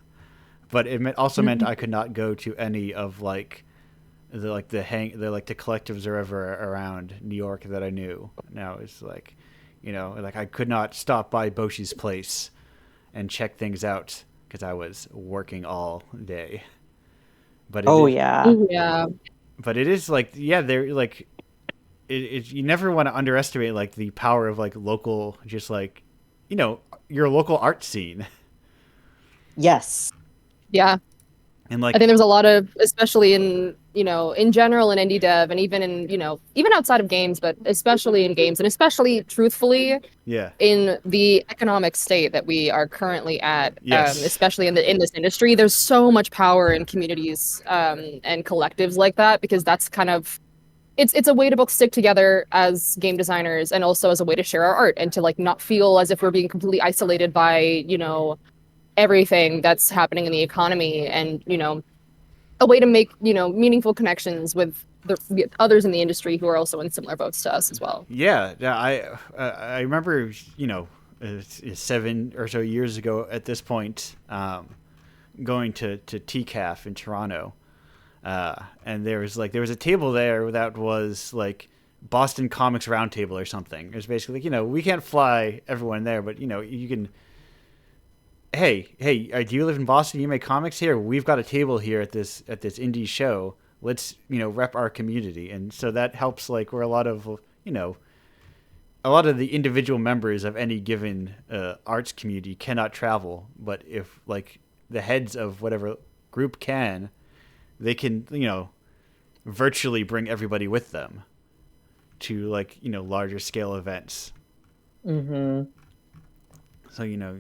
also meant I could not go to any of like the collectives or ever around New York that I knew. Now it's like, like I could not stop by Boshi's place and check things out because I was working all day. But it Oh is, yeah. Yeah. but it is like, yeah, they're like you never want to underestimate like the power of like local, just like, you know your local art scene. Yes. Yeah. And I like, think there's a lot of, especially in, in general in indie dev and even in, even outside of games, but especially in games and especially truthfully yeah, in the economic state that we are currently at, yes, especially in this industry, there's so much power in communities and collectives like that because that's kind of it's a way to both stick together as game designers and also as a way to share our art and to like not feel as if we're being completely isolated by everything that's happening in the economy and a way to make meaningful connections with the others in the industry who are also in similar boats to us as well. yeah. I remember, 7 or so years ago at this point, going to TCAF in Toronto, and there was a table there that was like Boston Comics Roundtable or something. It was basically like, we can't fly everyone there, but you can. Hey, do you live in Boston? You make comics here. We've got a table here at this indie show. Let's rep our community, and so that helps. Like, where a lot of the individual members of any given arts community cannot travel, but if like the heads of whatever group can, they can virtually bring everybody with them to like larger scale events. Mm-hmm. So Yeah.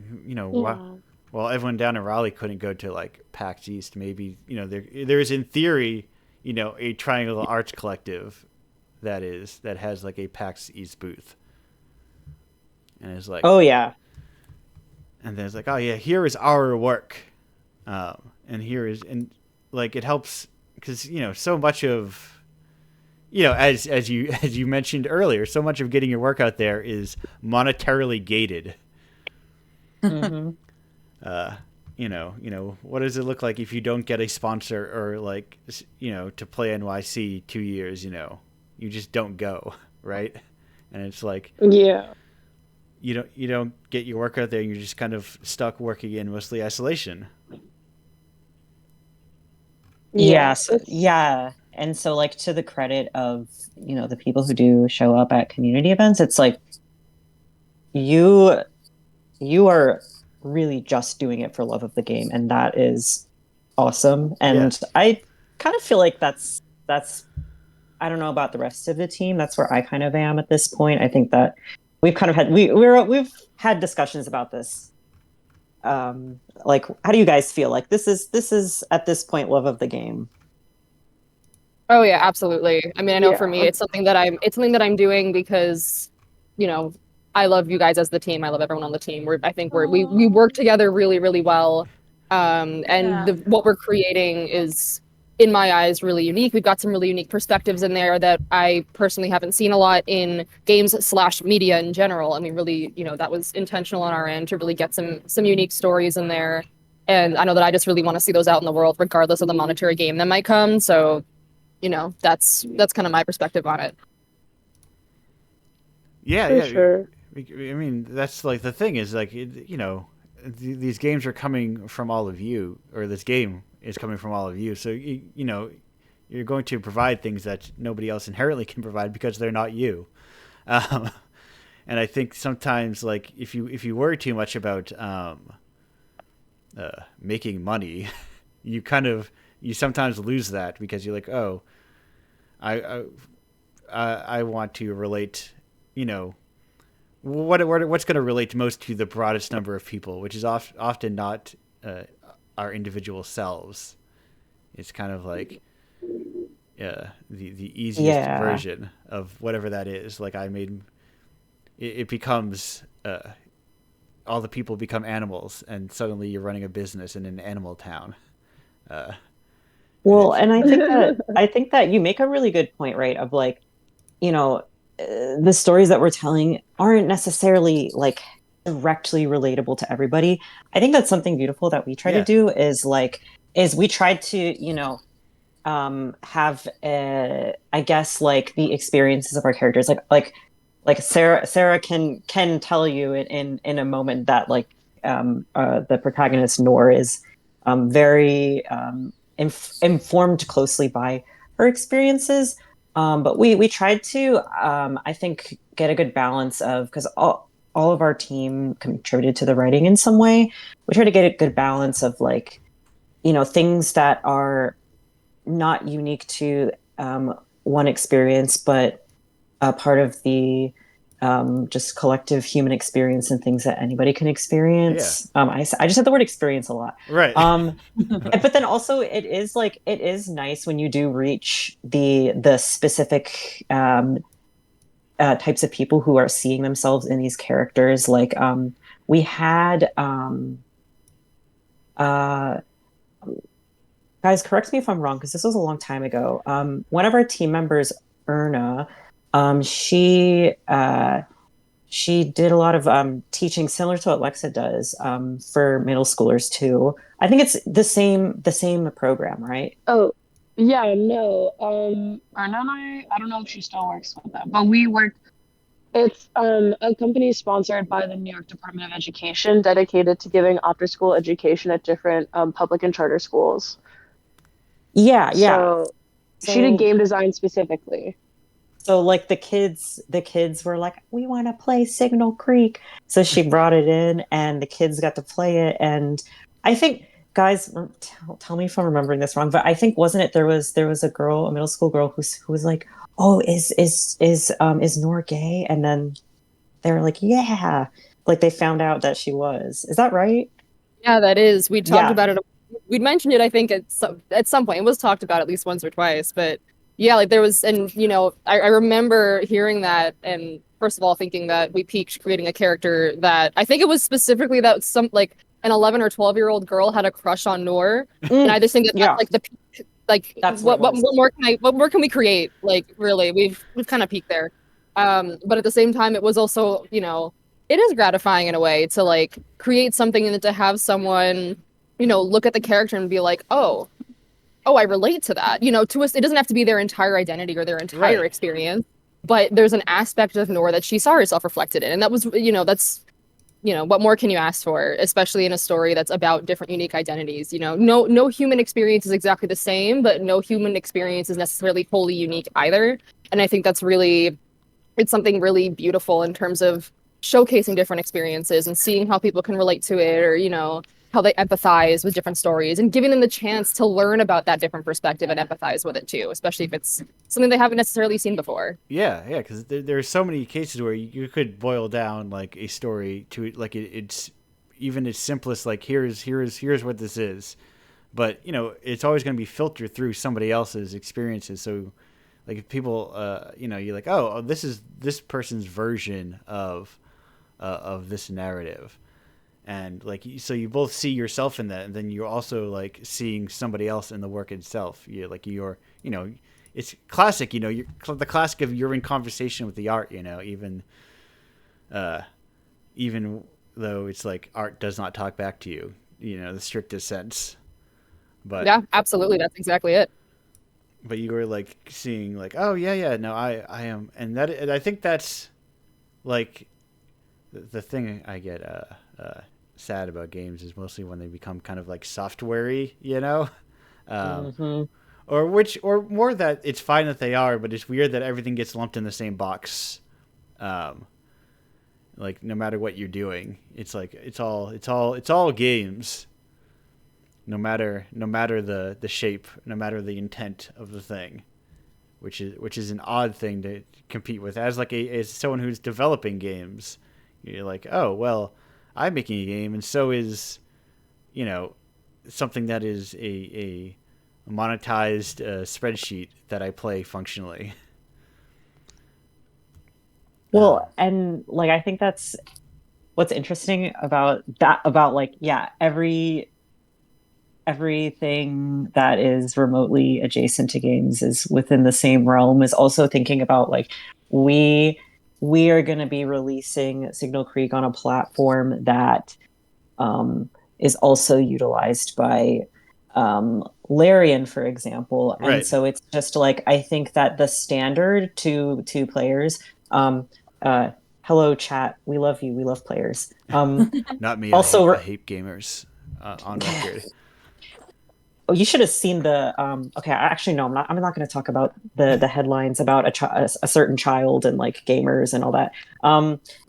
while everyone down in Raleigh couldn't go to like PAX East, maybe there is in theory a Triangle Arts Collective that has like a PAX East booth, and it's like, Oh yeah. and then it's like, oh yeah, here is our work, and here is, and like it helps because so much of as you as you mentioned earlier, so much of getting your work out there is monetarily gated. Mm-hmm. What does it look like if you don't get a sponsor or like to play NYC 2 years, you just don't go, right? And it's like Yeah. you don't get your work out there, you're just kind of stuck working in mostly isolation. Yes, It's yeah. And so like to the credit of, the people who do show up at community events, it's like you you are really just doing it for love of the game, and that is awesome. Yeah. And I kind of feel like that's I don't know about the rest of the team. That's where I kind of am at this point. I think that we've kind of had we've had discussions about this. Like how do you guys feel? Like this is at this point love of the game. Oh yeah, absolutely. I mean, I know for me, yeah. it's something that I'm doing because, you know, I love you guys as the team. I love everyone on the team. I think we work together really, really well. And Yeah. what we're creating is, in my eyes, really unique. We've got some really unique perspectives in there that I personally haven't seen a lot in games/media in general. I mean, really, that was intentional on our end to really get some unique stories in there. And I know that I just really want to see those out in the world, regardless of the monetary game that might come. So that's kind of my perspective on it. Yeah, For yeah. sure. I mean, that's like the thing is like these games are coming from all of you, or this game is coming from all of you. So you're going to provide things that nobody else inherently can provide because they're not you. Um, and I think sometimes like if you worry too much about making money, you sometimes lose that because you're like, oh, I I want to relate, what's going to relate most to the broadest number of people, which is often not our individual selves. It's kind of like the easiest Yeah. version of whatever that is. Like it becomes all the people become animals, and suddenly you're running a business in an animal town. Uh, and Well, it's and I think that you make a really good point, right? Of like, you know, the stories that we're telling aren't necessarily like directly relatable to everybody. I think that's something beautiful that we try to yeah, do is we try to, have I guess like the experiences of our characters, like Sarah can tell you in a moment that like the protagonist Nor is very informed closely by her experiences. But we tried to I think get a good balance of because all of our team contributed to the writing in some way. We try to get a good balance of like things that are not unique to one experience, but a part of the just collective human experience and things that anybody can yeah, experience. I just said the word experience a lot. right. But then also it is nice when you do reach the specific types of people who are seeing themselves in these characters. Like we had uh, guys, correct me if I'm wrong because this was a long time ago. One of our team members, Erna, she did a lot of teaching similar to what Lexa does for middle schoolers too. I think it's the same program, right? Oh, yeah, no. Arna and I don't know if she still works with them, but we work. It's a company sponsored by the New York Department of Education, dedicated to giving after school education at different public and charter schools. Yeah, yeah. So she did So game design specifically. so like the kids were like, we want to play Signal Creek. So she brought it in and the kids got to play it. And I think guys, tell me if I'm remembering this wrong, but I think wasn't it there was a girl, a middle school girl who was like, oh, is Nor gay? And then they were like, yeah. Like they found out that she was. Is that right? Yeah, that is. We talked Yeah. about it. We'd mentioned it, I think, at some point. It was talked about at least once or twice, but Yeah, like there was, and I remember hearing that, and first of all, thinking that we peaked creating a character that I think it was specifically that some like an 11 or 12-year-old girl had a crush on Noor, and I just think that that's Yeah, like the peak, like that's what it was. what more can we create? Like really, we've kind of peaked there. But at the same time, it was also it is gratifying in a way to like create something and to have someone look at the character and be like, oh, I relate to that. To us, it doesn't have to be their entire identity or their entire Right. experience, but there's an aspect of Nora that she saw herself reflected in. And that was, that's, what more can you ask for, especially in a story that's about different unique identities? No human experience is exactly the same, but no human experience is necessarily wholly unique either. And I think that's really, it's something really beautiful in terms of showcasing different experiences and seeing how people can relate to it, or how they empathize with different stories, and giving them the chance to learn about that different perspective and empathize with it too, especially if it's something they haven't necessarily seen before. Yeah, yeah, because there are so many cases where you could boil down like a story to like it's even its simplest, like here's what this is, but it's always going to be filtered through somebody else's experiences. So like if people you're like, oh, this is this person's version of this narrative, and like so you both see yourself in that, and then you're also like seeing somebody else in the work itself. You're it's classic, you're the classic of you're in conversation with the art, uh even though it's like art does not talk back to you, the strictest sense. But Yeah, absolutely, that's exactly it. you were like seeing like, oh yeah, no, I am, and I think that's like the thing I get sad about games is mostly when they become kind of like software-y. Um, Hmm. or more that it's fine that they are, but it's weird that everything gets lumped in the same box. Um, like no matter what you're doing, it's like it's all games. No matter the shape, no matter the intent of the thing, which is an odd thing to compete with as like as someone who's developing games. You're like, oh well, I'm making a game, and so is, you know, something that is a monetized spreadsheet that I play functionally. Well, and like I think that's what's interesting about that, about like, yeah, everything that is remotely adjacent to games is within the same realm, is also thinking about like we we are going to be releasing Signal Creek on a platform that um, is also utilized by Larian, for example. And Right. so it's just like I think that the standard to players, um, uh, hello chat, we love you, we love players. Not me. I Also, hate gamers. On record. oh, you should have seen the okay, actually no, I'm not going to talk about the headlines about a certain child and like gamers and all that.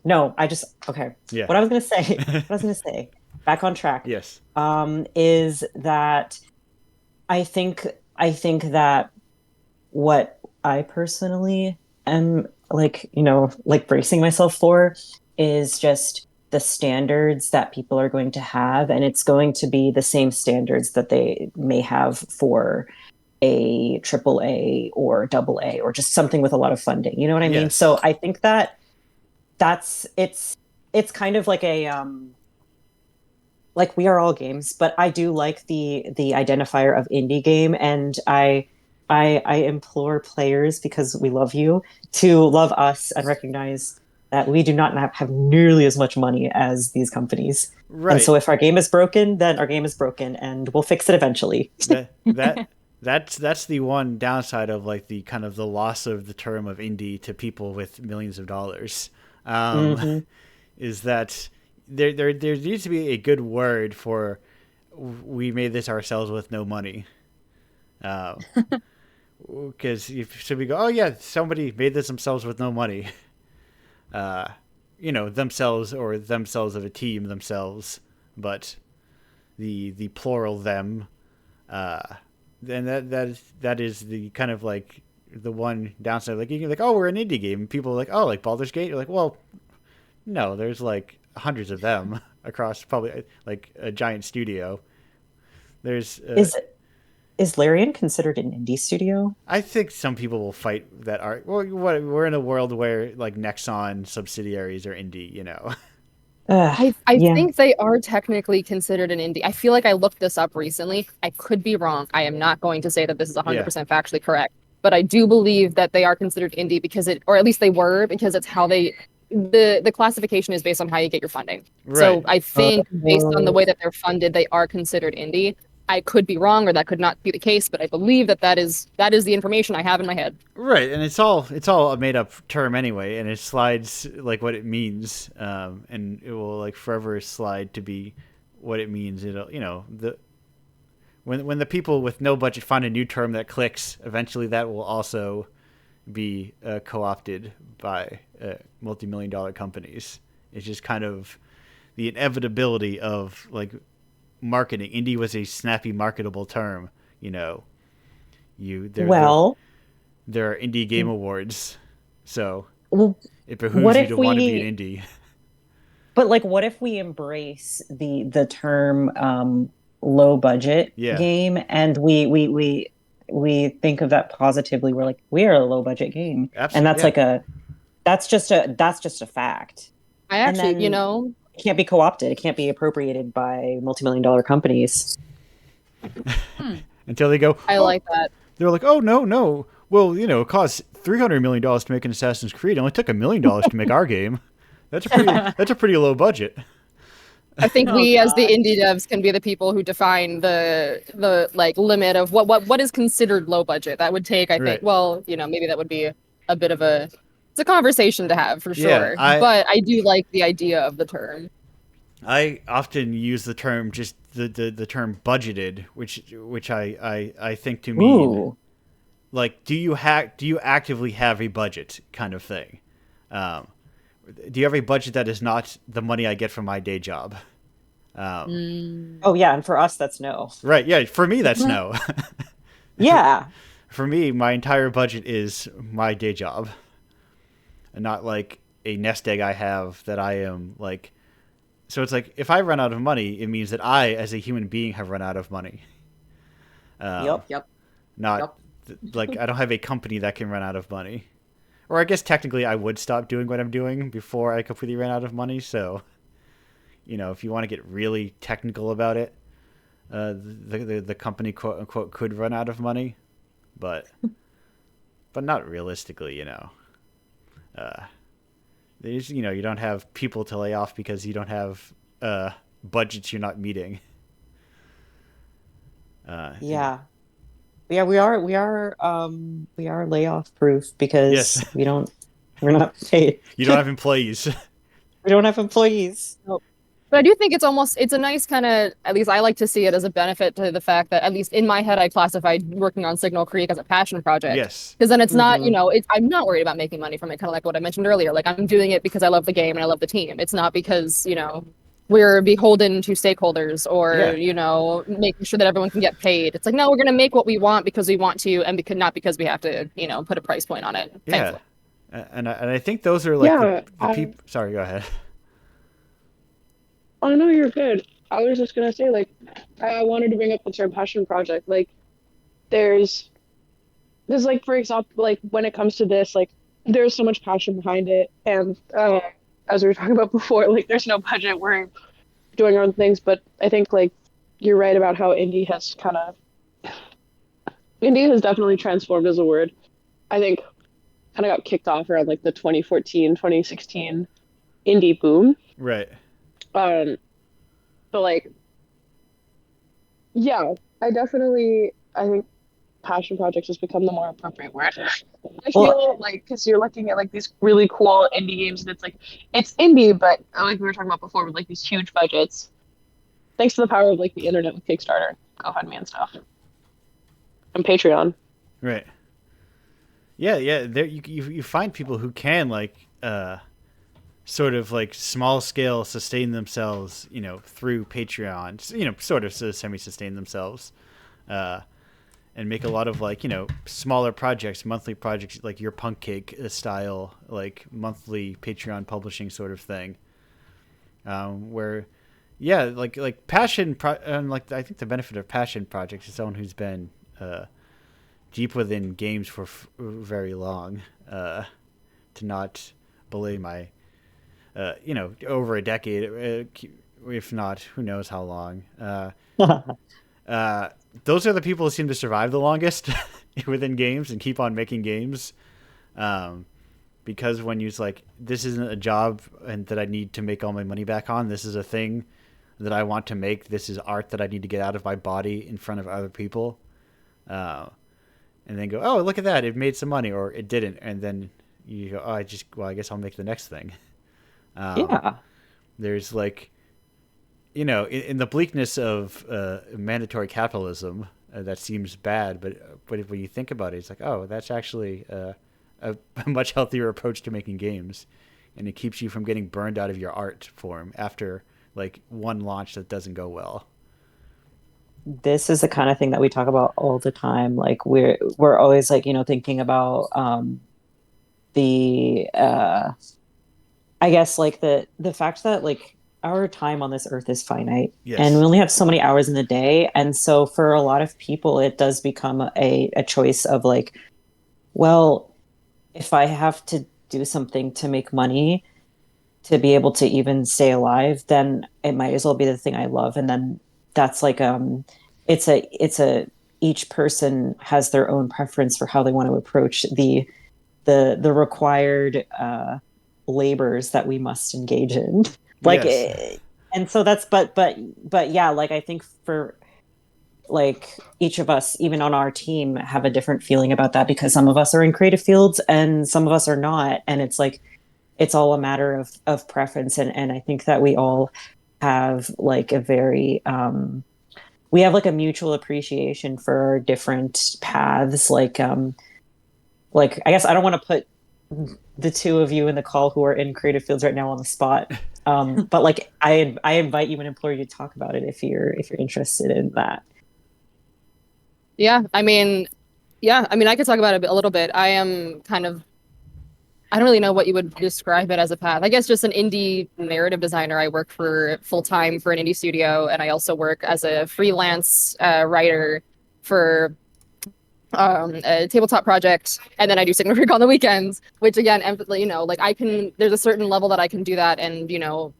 No, I just okay. Yeah. What I was going to say, what I was going to say, back on track, Yes. is that I think that what I personally am like, like bracing myself for is just the standards that people are going to have, and it's going to be the same standards that they may have for a triple A or double A or just something with a lot of funding. You know what I mean? Yes. So I think that that's it's kind of like a like we are all games, but I do like the identifier of indie game, and I implore players, because we love you, to love us and recognize that we do not have nearly as much money as these companies. And Right. so if our game is broken, then our game is broken and we'll fix it eventually. That's the one downside of like the kind of the loss of the term of indie to people with millions of dollars. Um, Hmm. is that there needs to be a good word for we made this ourselves with no money. Because if so we go, oh yeah, somebody made this themselves with no money. Uh, themselves or themselves of a team themselves, but the plural them. Uh, then that is the kind of like the one downside. Like you can like, oh, we're an indie game. And people are like, oh, like Baldur's Gate. You're like, well, no, there's like hundreds of them across probably like a giant studio. There's Is Is Larian considered an indie studio? I think some people will fight that are. Well, we're in a world where like Nexon subsidiaries are indie, you know. I Yeah. think they are technically considered an indie. I feel like I looked this up recently. I could be wrong. I am not going to say that this is Yeah. 100% factually correct, but I do believe that they are considered indie because or at least they were, because it's how the classification is based on how you get your funding. So Right. I think based on the way that they're funded, they are considered indie. I could be wrong, or that could not be the case, but I believe that is the information I have in my head. Right, and it's all a made up term anyway, and it slides like what it means, and it will like forever slide to be what it means. It'll the when the people with no budget find a new term that clicks, eventually that will also be co-opted by multi-million-dollar companies. It's just kind of the inevitability of like marketing. Indie was a snappy, marketable term. You know, Well, there are indie game awards, so well, it what behooves you if to want to be we, an indie. but like, what if we embrace the term low budget Yeah, game, and we think of that positively? We're like, we are a low budget game, and absolutely. Yeah, that's just a fact. I And actually, then it can't be co-opted. It can't be appropriated by multi-million-dollar companies. until they go, I oh, like that. they're like, oh no, no. Well, it costs $300 million to make an Assassin's Creed. It only took $1 million to make our game. That's a pretty low budget. I think Oh, we as the God. indie devs can be the people who define the like limit of what is considered low budget. That would take, I think, Right. well, maybe that would be a bit of it's a conversation to have for Yeah, sure. But I do like the idea of the term. I often use the term just the term budgeted, which I think to mean Ooh, like do you actively have a budget kind of thing. Um, do you have a budget that is not the money I get from my day job? oh yeah, and for us, that's no. Right. Yeah. For me, that's no. Yeah, For me, my entire budget is my day job, and not like a nest egg I have that I am like. So it's like if I run out of money, it means that I, as a human being, have run out of money. yep. Yep. Not like I don't have a company that can run out of money. Or I guess technically I would stop doing what I'm doing before I completely ran out of money. So, if you want to get really technical about it, the company quote unquote could run out of money, but not realistically. You don't have people to lay off because you don't have budgets you're not meeting. Yeah. Yeah, we are layoff proof Yes, because we're not paid. you don't have employees. We don't have employees. But I do think it's a nice kind of, at least I like to see it as a benefit to the fact that, at least in my head, I classified working on Signal Creek as a passion project. Yes. Because then it's not, I'm not worried about making money from it, kind of like what I mentioned earlier. Like, I'm doing it because I love the game and I love the team. It's not because, we're beholden to stakeholders or, making sure that everyone can get paid. It's like, no, we're going to make what we want because we want to, and not because we have to, put a price point on it. Yeah. Thankfully. And I think those are like Yeah, the people. Sorry, go ahead. Oh no, you're good. I was just gonna say, like, I wanted to bring up the term passion project. Like, there's like, for example, like when it comes to this, like, there's so much passion behind it, and as we were talking about before, like, there's no budget. We're doing our own things, but I think like you're right about how indie has definitely transformed as a word. I think kind of got kicked off around like the 2014, 2016 indie boom. Right. Um, so like, yeah, I think passion projects has become the more appropriate word. I feel like because you're looking at like these really cool indie games, and it's like it's indie, but like we were talking about before, with like these huge budgets, thanks to the power of like the internet with Kickstarter, GoFundMe, and stuff, and Patreon. Right. Yeah, yeah. There you find people who can like sort of like small scale sustain themselves, through Patreon, sort of semi-sustain themselves, and make a lot of like, smaller projects, monthly projects, like your Punk Cake style, like monthly Patreon publishing sort of thing, where, yeah, like passion, and like I think the benefit of passion projects is someone who's been deep within games for very long, to not belay my, over a decade, if not, who knows how long. Those are the people who seem to survive the longest within games and keep on making games. Because when you like, this isn't a job and that I need to make all my money back on. This is a thing that I want to make. This is art that I need to get out of my body in front of other people. And then go, oh, look at that. It made some money, or it didn't. And then you go, oh, I guess I'll make the next thing. Yeah. There's like, in the bleakness of mandatory capitalism, that seems bad. But when you think about it, it's like, oh, that's actually a much healthier approach to making games. And it keeps you from getting burned out of your art form after like one launch that doesn't go well. This is the kind of thing that we talk about all the time. Like we're always like, thinking about the I guess like the fact that like our time on this earth is finite, Yes. and we only have so many hours in the day. And so for a lot of people, it does become a choice of like, well, if I have to do something to make money to be able to even stay alive, then it might as well be the thing I love. And then that's like it's a each person has their own preference for how they want to approach the required labors that we must engage in. Like Yes. and so that's but yeah, like I think for like each of us, even on our team, have a different feeling about that, because some of us are in creative fields and some of us are not. And it's like it's all a matter of preference. And I think that we all have like a very we have like a mutual appreciation for our different paths. Like I guess I don't want to put the two of you in the call who are in creative fields right now on the spot. But like I invite you and implore you to talk about it if you're interested in that. Yeah, I mean, I could talk about it a little bit. I am kind of, I don't really know what you would describe it as a path. I guess just an indie narrative designer. I work for full time for an indie studio, and I also work as a freelance writer for a tabletop project, and then I do Signal Creek on the weekends, which again, like there's a certain level that I can do that and,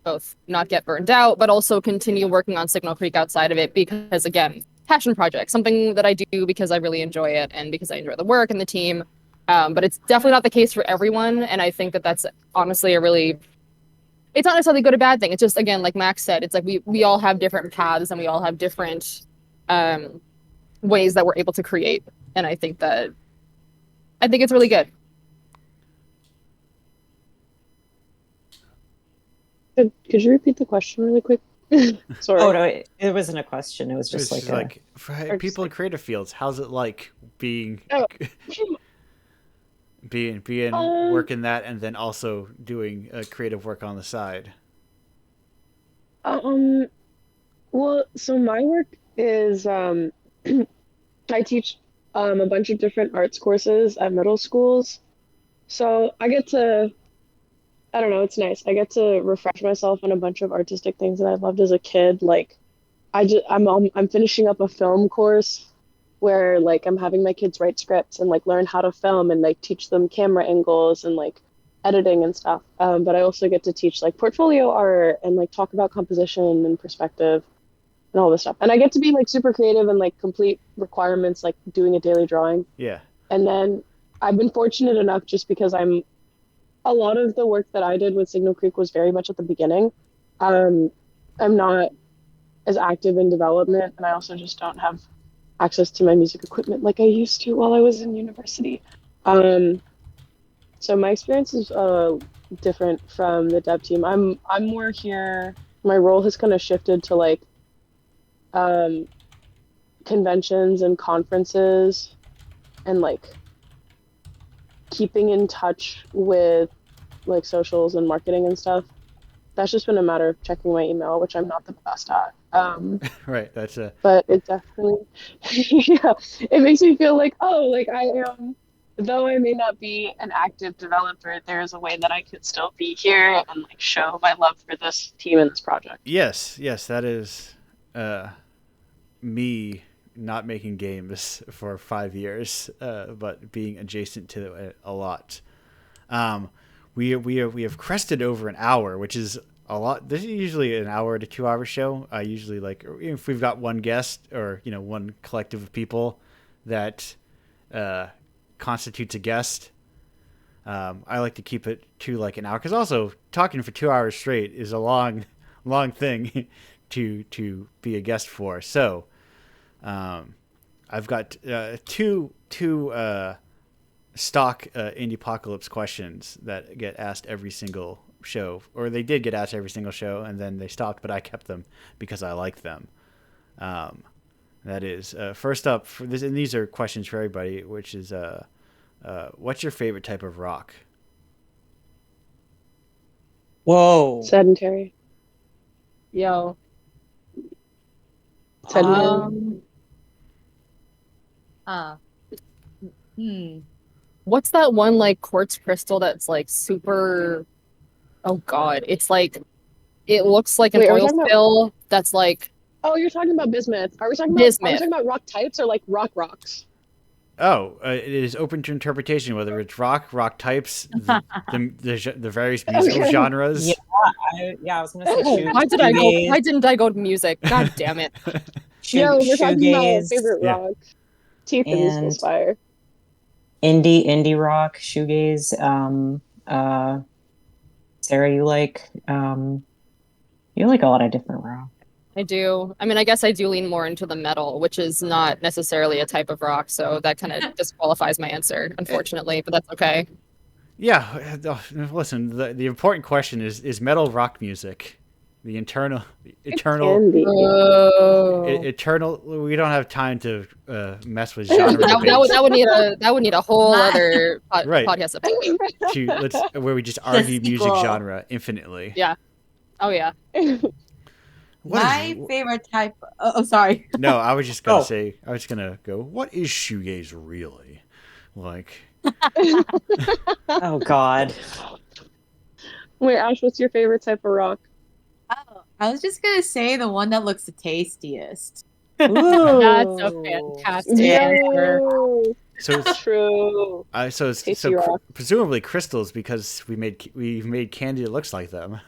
both not get burned out, but also continue working on Signal Creek outside of it because, again, passion project, something that I do because I really enjoy it and because I enjoy the work and the team. But it's definitely not the case for everyone, and I think that that's honestly it's not necessarily a good or bad thing. It's just, again, like Max said, it's like we all have different paths and we all have different ways that we're able to create. And I think it's really good. Could you repeat the question really quick? Sorry. Oh no, it wasn't a question. It was just It's like for people in creative fields, how's it like being Oh. being working that and then also doing creative work on the side? Well, so my work is I teach a bunch of different arts courses at middle schools. So I don't know, it's nice. I get to refresh myself on a bunch of artistic things that I loved as a kid. Like I'm finishing up a film course where like I'm having my kids write scripts and like learn how to film and like teach them camera angles and like editing and stuff. But I also get to teach like portfolio art and like talk about composition and perspective and all this stuff. And I get to be like super creative and like complete requirements, like doing a daily drawing. Yeah. And then I've been fortunate enough just because a lot of the work that I did with Signal Creek was very much at the beginning. I'm not as active in development, and I also just don't have access to my music equipment like I used to while I was in university. So my experience is different from the dev team. I'm more here. My role has kind of shifted to like conventions and conferences and like keeping in touch with like socials and marketing and stuff. That's just been a matter of checking my email, which I'm not the best at. Right. That's But it definitely, yeah, it makes me feel like, oh, like I am, though I may not be an active developer, there is a way that I could still be here and like show my love for this team and this project. yes. That is me not making games for 5 years, but being adjacent to it a lot. We have crested over an hour, which is a lot. This is usually an hour to 2 hour show. I usually like if we've got one guest or one collective of people that constitutes a guest. I like to keep it to like an hour because also talking for 2 hours straight is a long thing to be a guest for. So I've got two stock Indiepocalypse questions that get asked every single show, or they did get asked every single show, and then they stopped, but I kept them because I like them. That is first up for this, and these are questions for everybody, which is what's your favorite type of rock? Whoa. Sedentary. Yo. Sedentary. What's that one like quartz crystal that's like super? Oh God, it's like it looks like an Wait, are we oil talking about- spill that's like. Oh, you're talking about bismuth. Are we talking about Bismuth. Are we talking about rock types or like rocks? Oh, it is open to interpretation, whether it's rock types, the various musical Okay. genres. I was gonna say Oh, why didn't I go to music? God damn it! Yo, we're talking about shoegaze, favorite Yeah. rock. Teeth and Musical And- Spire. indie rock, shoegaze. Sarah, you like a lot of different rock. I do. I mean, I guess I do lean more into the metal, which is not necessarily a type of rock, so that kind of disqualifies my answer, unfortunately. But that's okay. Yeah, listen. The important question is metal rock music, the eternal. Candy. Eternal. We don't have time to mess with genre debates. That would need a whole other Right. podcast episode. Where we just argue music sequel. genre infinitely. Yeah. Oh yeah. What My favorite type. Oh, sorry. No, I was just gonna Oh. say. I was gonna go. What is shoegaze really? Like. Oh God. Wait, Ash, what's your favorite type of rock? Oh, I was just gonna say the one that looks the tastiest. That's a fantastic answer. Yo, So it's true. Tasty rock. presumably crystals because we made candy that looks like them.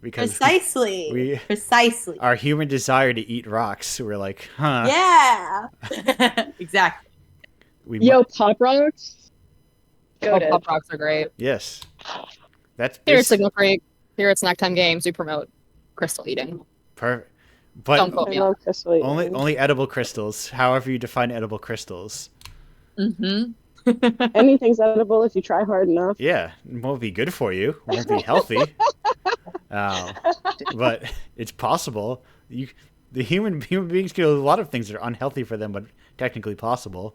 Because Precisely. Precisely. our human desire to eat rocks, we're like, huh? Yeah. Exactly. Yo, Pop Rocks. Oh, Goated. pop rocks are great. Yes. That's Here at Signal Creek, here at Snack Time Games, we promote crystal eating. perfect. Don't But quote I me. love crystal. only edible crystals. However you define edible crystals. Mm-hmm. Anything's edible if you try hard enough. Yeah, it won't be good for you. It won't be healthy. But it's possible. The human beings can do a lot of things that are unhealthy for them, but technically possible.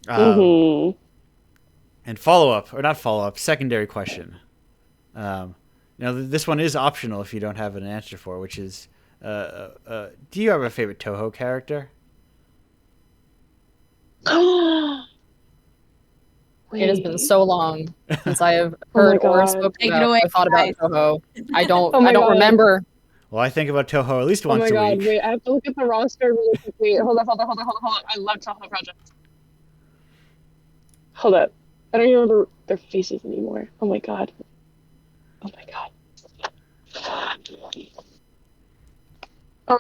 Mm-hmm. And not secondary question. Now this one is optional if you don't have an answer for, which is, do you have a favorite Toho character? It has been so long since I have Oh my heard or God. spoken Take it about away, or thought about guys. Toho. I don't. Oh my I don't God. remember. Well, I think about Toho at least Oh once my a God! week. Wait, I have to look at the roster really quickly. Hold on. I love Toho Project. Hold up. I don't even remember their faces anymore. Oh my God. Oh my God. Oh.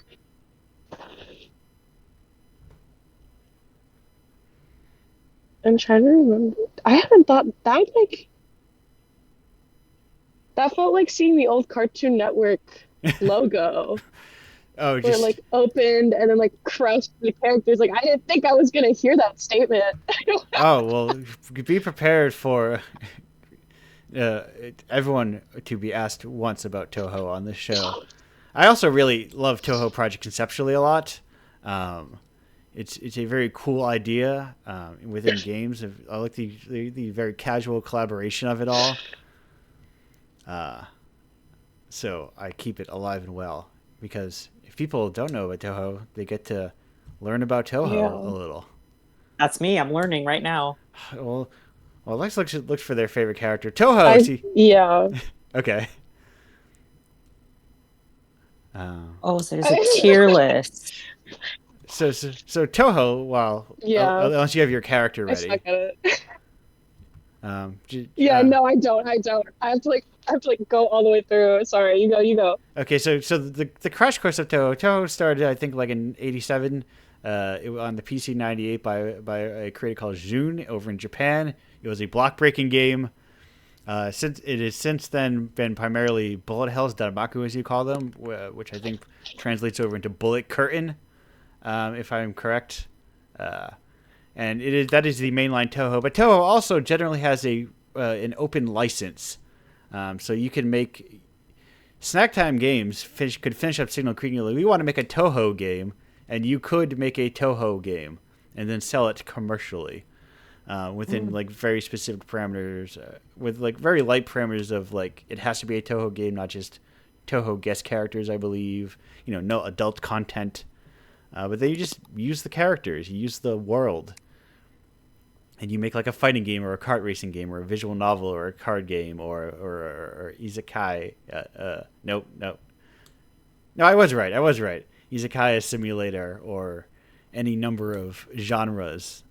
I'm trying to remember. I haven't thought that that felt like seeing the old Cartoon Network logo. Oh, Where it just like opened and then like crushed the characters. Like I didn't think I was gonna hear that statement. oh well. Be prepared for everyone to be asked once about Toho on this show. I also really love Toho Project conceptually a lot. It's a very cool idea within games. I like the very casual collaboration of it all. So I keep it alive and well because if people don't know about Toho, they get to learn about Toho Yeah. a little. That's me. I'm learning right now. Well, let's look for their favorite character. Toho. Yeah. Okay. Oh, so there's a tier list. so Toho. Well, Yeah. unless you have your character I suck ready. at it. Yeah. No, I don't. I have to go all the way through. Sorry, you go. Okay, so the crash course of Toho. Toho started, I think, like in '87, on the PC 98 by a creator called Jun over in Japan. It was a block breaking game. Since it has since then been primarily bullet hells, Danmaku as you call them, which I think translates over into bullet curtain, if I'm correct. And that is the mainline Toho. But Toho also generally has an open license, so you can make Snack Time Games could finish up Signal Creek. We want to make a Toho game, and you could make a Toho game and then sell it commercially within like very specific parameters, with like very light parameters of like it has to be a Toho game, not just Toho guest characters. I believe no adult content. But then you just use the characters, you use the world, and you make like a fighting game or a kart racing game or a visual novel or a card game or isekai. Nope. No, I was right. Isekai simulator or any number of genres.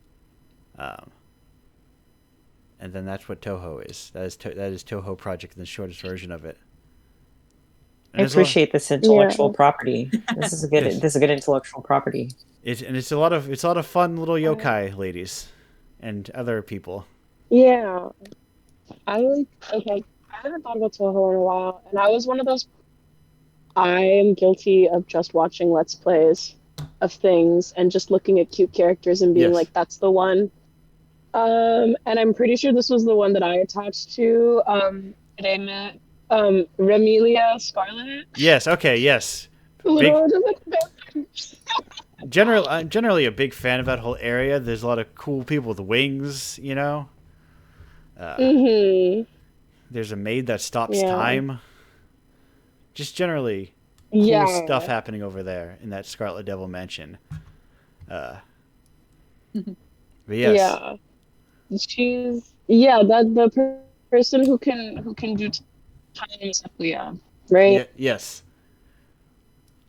And then that's what Toho is. That is Toho Project in the shortest version of it. I appreciate this intellectual property. This is a good. Yes. This is a good intellectual property. It's a lot of fun little yokai ladies, and other people. Yeah. Okay. I haven't thought about Toho in a while, and I was one of those. I am guilty of just watching Let's Plays of things and just looking at cute characters and being Yes. like, "That's the one." And I'm pretty sure this was the one that I attached to. Remelia Scarlet. Yes. Okay. Yes. I'm generally a big fan of that whole area. There's a lot of cool people with wings. Mm-hmm. There's a maid that stops Yeah. time. Just generally cool stuff happening over there in that Scarlet Devil mansion. But yes. Yeah. She's the person who can do time Seplia, right? Yes.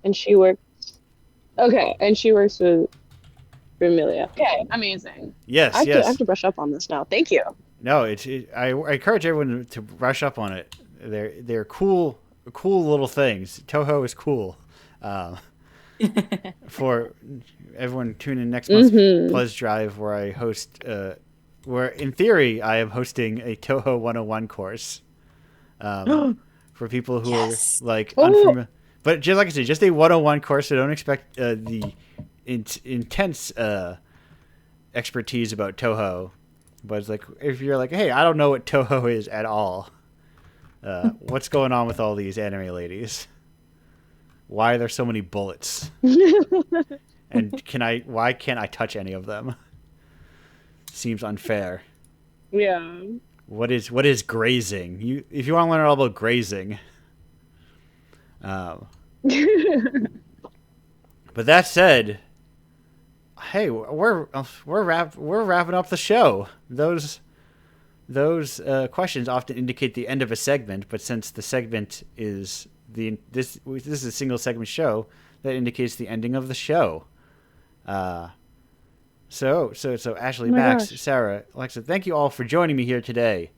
And she works with Vermilia. Okay, amazing. Yes. I Yes. have to brush up on this now. Thank you. No, I encourage everyone to brush up on it. They're cool little things. Toho is cool. For everyone, tune in next month's Pledge Drive, where I host. Where in theory I am hosting a Toho 101 course. For people who are like unfamiliar. But just like I said, just a 101 course, so don't expect the intense expertise about Toho. But it's like, if you're like, hey, I don't know what Toho is at all. What's going on with all these anime ladies? Why are there so many bullets? And why can't I touch any of them? Seems unfair. Yeah. What is grazing? If you want to learn all about grazing. But that said, hey, we're wrapping up the show. Those questions often indicate the end of a segment, but since the segment is this is a single segment show, that indicates the ending of the show. So Ashley, Max, Sarah, Alexa, thank you all for joining me here today.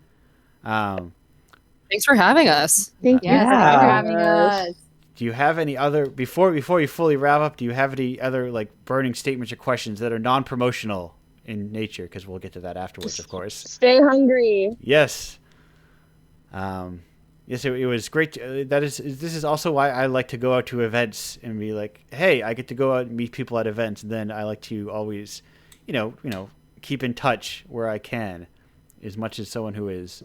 Thanks for having us. Thank you. Yes, thanks for having us. Do you have any other before you fully wrap up? Do you have any other like burning statements or questions that are non-promotional in nature? Because we'll get to that afterwards, of course. Stay hungry. Yes. Yes, it was great. This is also why I like to go out to events and be like, hey, I get to go out and meet people at events. And then I like to always, keep in touch where I can, as much as someone who is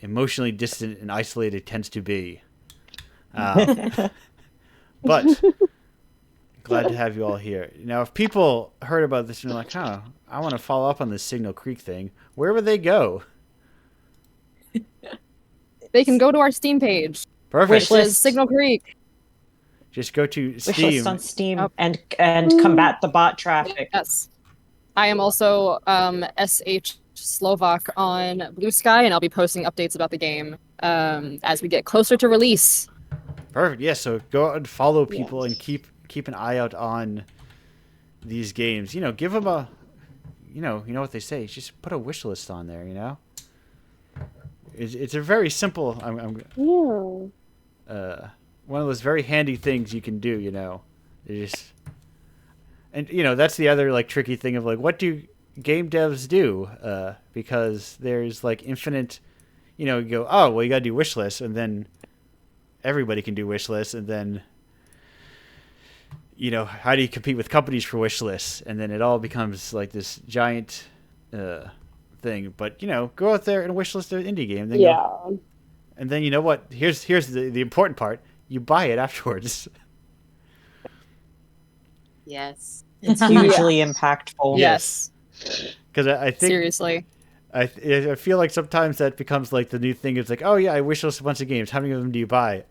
emotionally distant and isolated tends to be. But glad to have you all here. Now, if people heard about this and they're like, I want to follow up on this Signal Creek thing, where would they go? They can go to our Steam page, Perfect. which is Signal Creek. Just go to Wish Steam. list on Steam and combat the bot traffic. Yes. I am also SH Slovak on Blue Sky, and I'll be posting updates about the game as we get closer to release. Perfect. Yes. So go out and follow people and keep keep an eye out on these games. Give them a, you know what they say. Just put a wish list on there. It's a very simple. One of those very handy things you can do. It just, and that's the other like tricky thing of like, what do game devs do? Because there's like infinite. You go, oh well, you gotta do wish lists, and then everybody can do wish lists, and then how do you compete with companies for wish lists? And then it all becomes like this giant thing. But go out there and wish list an indie game. Then and then you know what? Here's the important part. You buy it afterwards. Yes. It's hugely impactful. Yes. Because I think Seriously. I feel like sometimes that becomes like the new thing. It's like, oh yeah, I wish list a bunch of games. How many of them do you buy?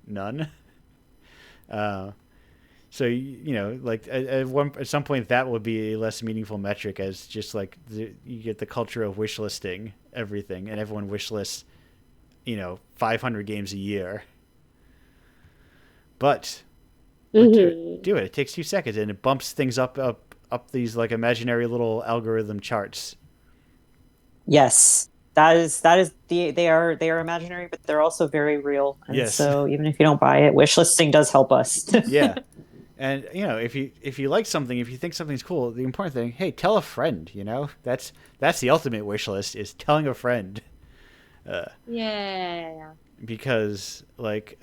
None. So like at some point that would be a less meaningful metric, as just like you get the culture of wish listing everything, and everyone wish lists 500 games a year. But do it. It takes 2 seconds, and it bumps things up these like imaginary little algorithm charts. Yes. That is they are imaginary, but they're also very real. And Yes. so even if you don't buy it, wish listing does help us. Yeah. And if you like something, if you think something's cool, the important thing, hey, tell a friend. That's the ultimate wish list, is telling a friend. Yeah. Because like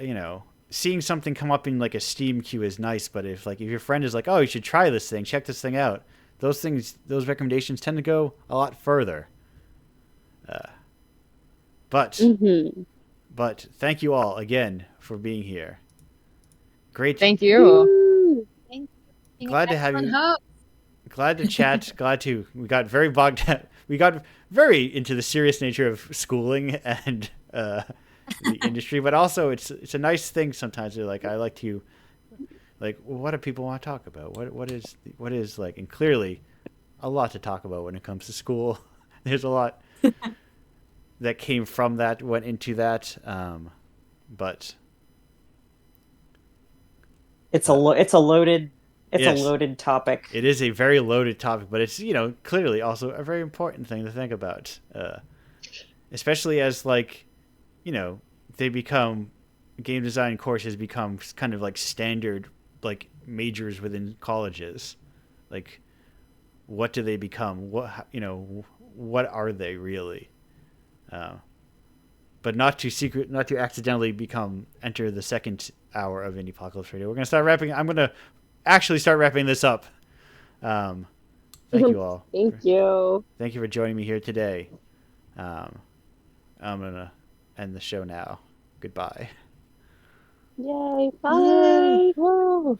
seeing something come up in like a Steam queue is nice, but if your friend is like, oh, you should try this thing, check this thing out, those recommendations tend to go a lot further. But thank you all again for being here. Great. Thank you. Glad to have you. Glad to chat. We got very bogged down. We got very into the serious nature of schooling and the industry, but also it's a nice thing sometimes. I like to, like, what do people want to talk about? What is like, and clearly a lot to talk about when it comes to school. There's a lot that came from that, went into that, but it's a loaded yes. a loaded topic. It is a very loaded topic, but it's clearly also a very important thing to think about, especially as they become, game design courses become kind of like standard like majors within colleges. Like, what do they become? What are they really? But not to accidentally enter the second hour of Indiepocalypse Radio. We're gonna start wrapping. I'm gonna actually start wrapping this up. Thank you all. Thank you. Thank you for joining me here today. I'm gonna end the show now. Goodbye. Yay! Bye. Yay. Woo.